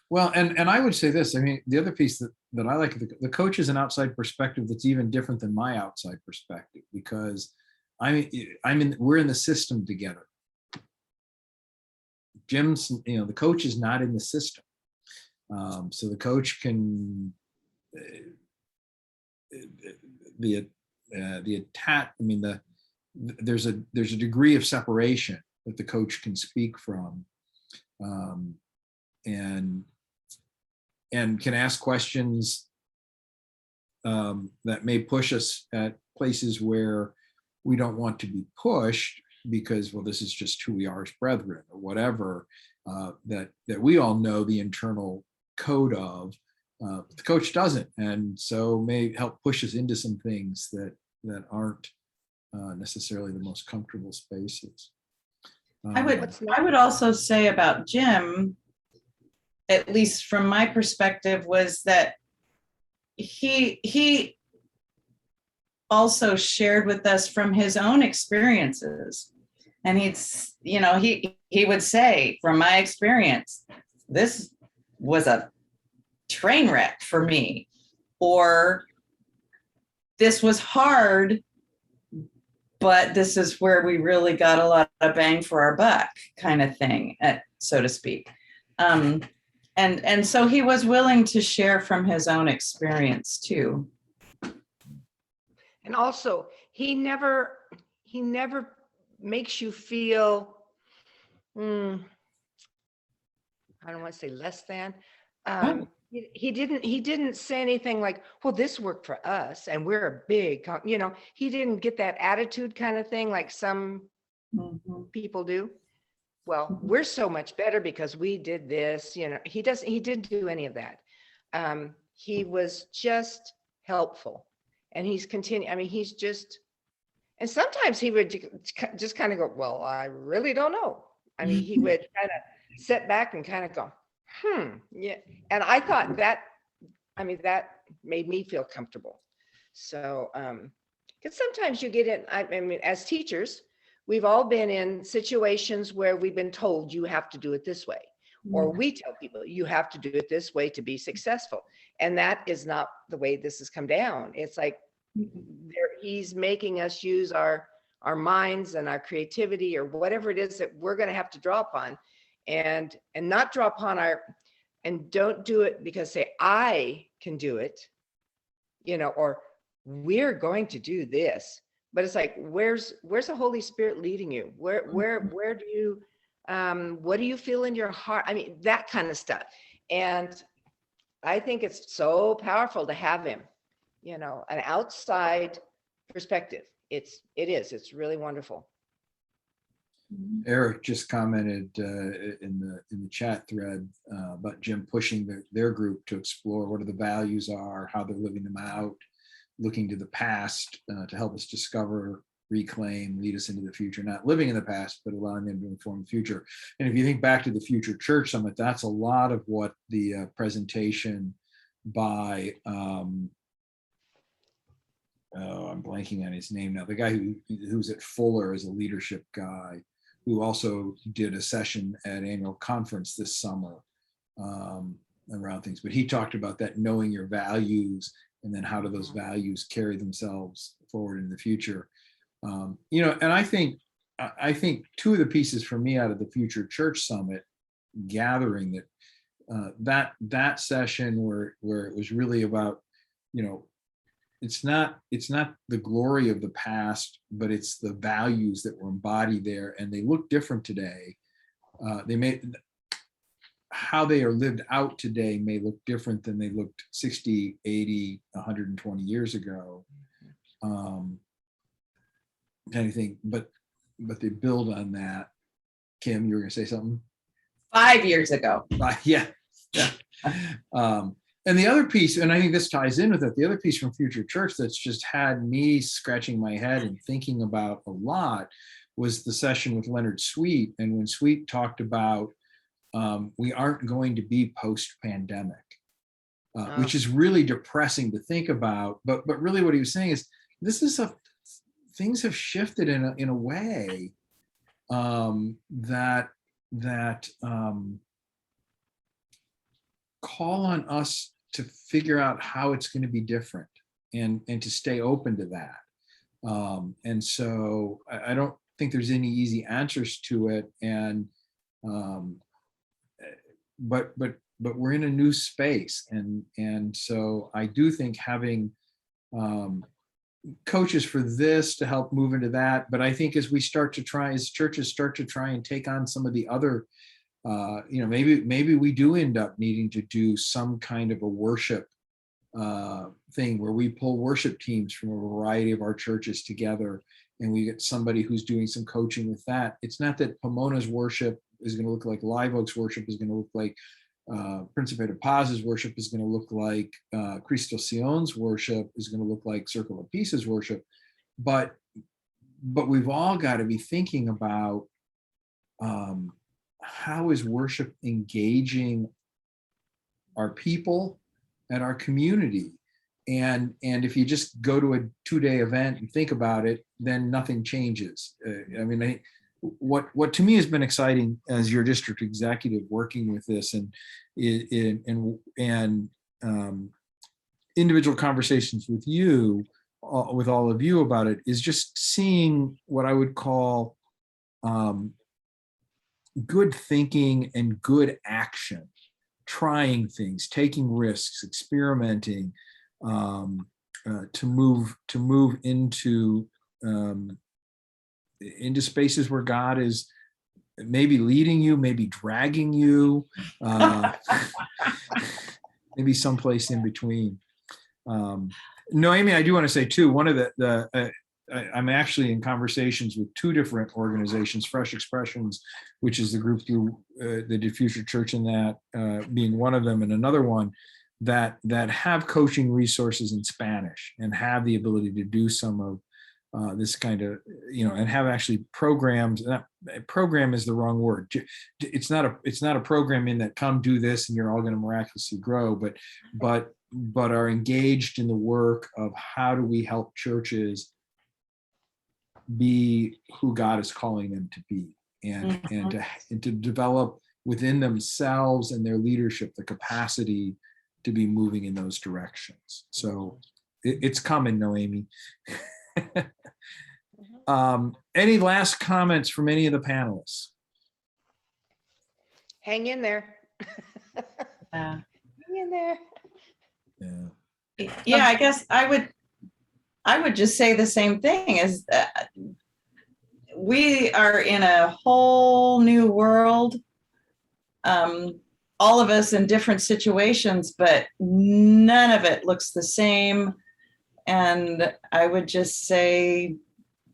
Well, and I would say this. I mean, the other piece that I like, the coach is an outside perspective that's even different than my outside perspective, because we're in the system together. Jim's, the coach is not in the system. So the coach can the attack. I mean, there's a degree of separation that the coach can speak from, and can ask questions that may push us at places where we don't want to be pushed, because, well, this is just who we are as brethren, or whatever, that we all know the internal code of. The coach doesn't, and so may help push us into some things that aren't necessarily the most comfortable spaces. I would also say about Jim, at least from my perspective, was that he also shared with us from his own experiences. And he would say, from my experience, this was a train wreck for me, or this was hard, but this is where we really got a lot of bang for our buck, kind of thing, so to speak. And so he was willing to share from his own experience too. And also, he never makes you feel, I don't want to say less than. He didn't say anything like, well, this worked for us and we're a big, he didn't get that attitude kind of thing like some people do. well, we're so much better because we did this, he didn't do any of that. He was just helpful, and he's continuing. I mean, he's just, and sometimes he would just kind of go, well, I really don't know. I mean, he would kind of sit back and kind of go, yeah. And I thought that, I mean, that made me feel comfortable. So, because sometimes you get in, I mean, as teachers, we've all been in situations where we've been told you have to do it this way, or we tell people you have to do it this way to be successful. And that is not the way this has come down. It's like he's making us use our minds and our creativity, or whatever it is that we're going to have to draw upon, and not draw upon and don't do it because say, I can do it, or we're going to do this. But it's like, where's the Holy Spirit leading you? Where do you, what do you feel in your heart? I mean, that kind of stuff. And I think it's so powerful to have him, an outside perspective. It's really wonderful. Eric just commented in the chat thread about Jim pushing their group to explore what are the values are, how they're living them out, looking to the past to help us discover, reclaim, lead us into the future, not living in the past, but allowing them to inform the future. And if you think back to the Future Church Summit, that's a lot of what the presentation by, I'm blanking on his name now, the guy who's at Fuller as a leadership guy, who also did a session at annual conference this summer around things. But he talked about that, knowing your values, and then how do those values carry themselves forward in the future. And I think two of the pieces for me out of the Future Church Summit gathering that session where it was really about, it's not the glory of the past, but it's the values that were embodied there, and they look different today. How they are lived out today may look different than they looked 60, 80, 120 years ago. Anything, but they build on that. Kim, you were gonna say something? 5 years ago. Yeah. And the other piece, and I think this ties in with it, the other piece from Future Church that's just had me scratching my head and thinking about a lot was the session with Leonard Sweet. And when Sweet talked about we aren't going to be post-pandemic, which is really depressing to think about. But really what he was saying is things have shifted in a way that call on us to figure out how it's going to be different and to stay open to that. And so I don't think there's any easy answers to it. And but we're in a new space, and so I do think having coaches for this to help move into that. But I think as churches start to try and take on some of the other, maybe we do end up needing to do some kind of a worship thing where we pull worship teams from a variety of our churches together, and we get somebody who's doing some coaching with that. It's not that Pomona's worship is going to look like Live Oak's worship is going to look like Principe de Paz's worship is going to look like Cristo Sion's worship is going to look like Circle of Peace's worship, but we've all got to be thinking about how is worship engaging our people and our community. And if you just go to a 2-day event and think about it, then nothing changes. What to me has been exciting as your district executive working with this and individual conversations with you, with all of you about it, is just seeing what I would call good thinking and good action, trying things, taking risks, experimenting, to move into spaces where God is maybe leading you, maybe dragging you, maybe someplace in between. Noemi, I do want to say too, one of I'm actually in conversations with two different organizations, Fresh Expressions, which is the group through the Diffuser Church, and that being one of them, and another one that have coaching resources in Spanish and have the ability to do some of this kind of, and have actually programs. Program is the wrong word. It's not a program in that come do this and you're all going to miraculously grow, but are engaged in the work of how do we help churches be who God is calling them to be, and to develop within themselves and their leadership the capacity to be moving in those directions. So it's coming, Noemi. Any last comments from any of the panelists? Hang in there. Yeah. Hang in there. Yeah, I guess I would just say the same thing, is that we are in a whole new world. All of us in different situations, but none of it looks the same. And I would just say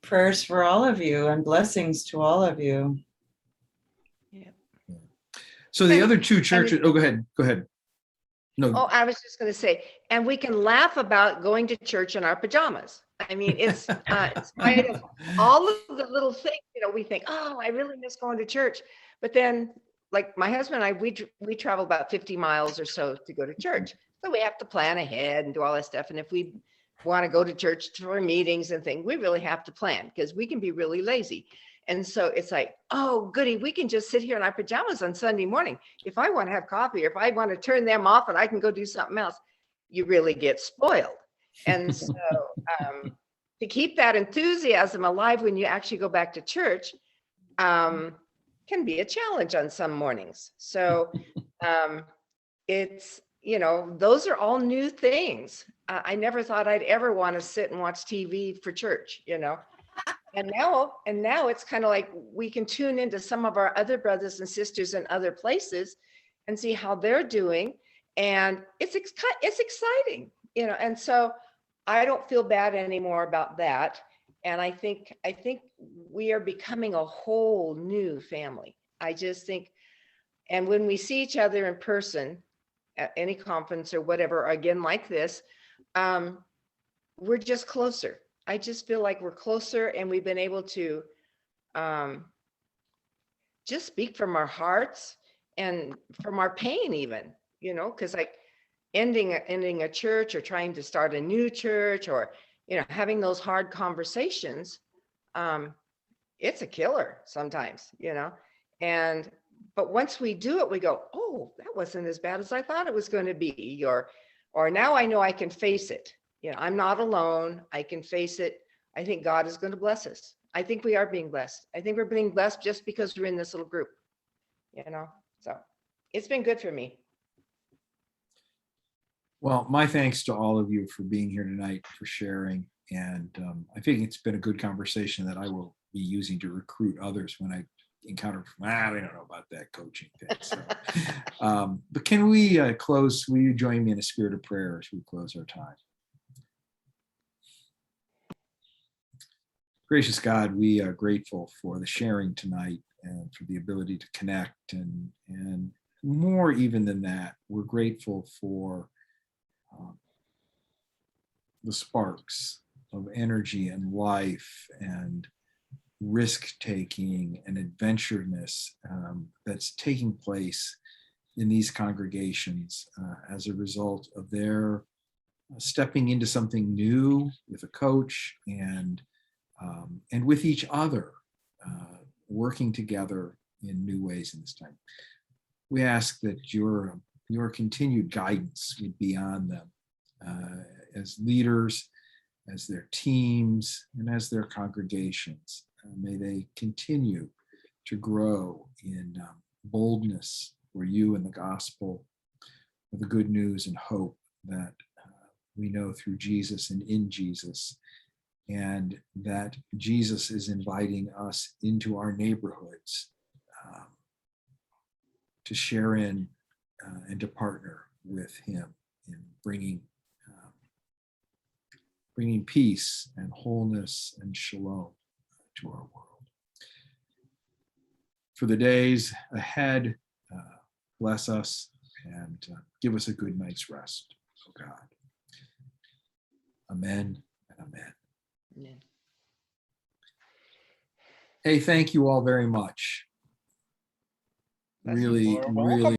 prayers for all of you and blessings to all of you. Yeah. So the other two churches, go ahead. No. Oh, I was just going to say, and we can laugh about going to church in our pajamas. I mean, it's spite of all of the little things, we think, oh, I really miss going to church. But then, like my husband and I, we travel about 50 miles or so to go to church. So we have to plan ahead and do all that stuff. And if we want to go to church for meetings and things, we really have to plan, because we can be really lazy. And so it's like, oh, goody, we can just sit here in our pajamas on Sunday morning. If I want to have coffee, or if I want to turn them off and I can go do something else, you really get spoiled. And so to keep that enthusiasm alive when you actually go back to church can be a challenge on some mornings. So it's, those are all new things. I never thought I'd ever want to sit and watch TV for church, And now it's kind of like we can tune into some of our other brothers and sisters in other places and see how they're doing. And it's exciting, and so I don't feel bad anymore about that. And I think we are becoming a whole new family. I just think, and when we see each other in person at any conference or whatever, or again like this, we're just closer. I just feel like we're closer, and we've been able to just speak from our hearts and from our pain even, because like ending a church or trying to start a new church, or, having those hard conversations, it's a killer sometimes, but once we do it, we go, oh, that wasn't as bad as I thought it was going to be, or now I know I can face it. I'm not alone. I can face it. I think God is going to bless us. I think we are being blessed. I think we're being blessed just because we're in this little group, so it's been good for me. Well, my thanks to all of you for being here tonight, for sharing. And I think it's been a good conversation that I will be using to recruit others when I encounter, I don't know about that coaching thing. So, but can we close? Will you join me in a spirit of prayer as we close our time? Gracious God, we are grateful for the sharing tonight and for the ability to connect, and more even than that, we're grateful for the sparks of energy and life and risk-taking and adventureness that's taking place in these congregations as a result of their stepping into something new with a coach and with each other, working together in new ways in this time. We ask that your continued guidance would be on them as leaders, as their teams, and as their congregations. May they continue to grow in boldness for you and the gospel, for the good news and hope that we know through Jesus and in Jesus, and that Jesus is inviting us into our neighborhoods to share in and to partner with him in bringing bringing peace and wholeness and shalom to our world. For the days ahead, bless us and give us a good night's rest, oh God. Amen and amen. Yeah. Hey, thank you all very much. Bless you. Really, You are welcome. really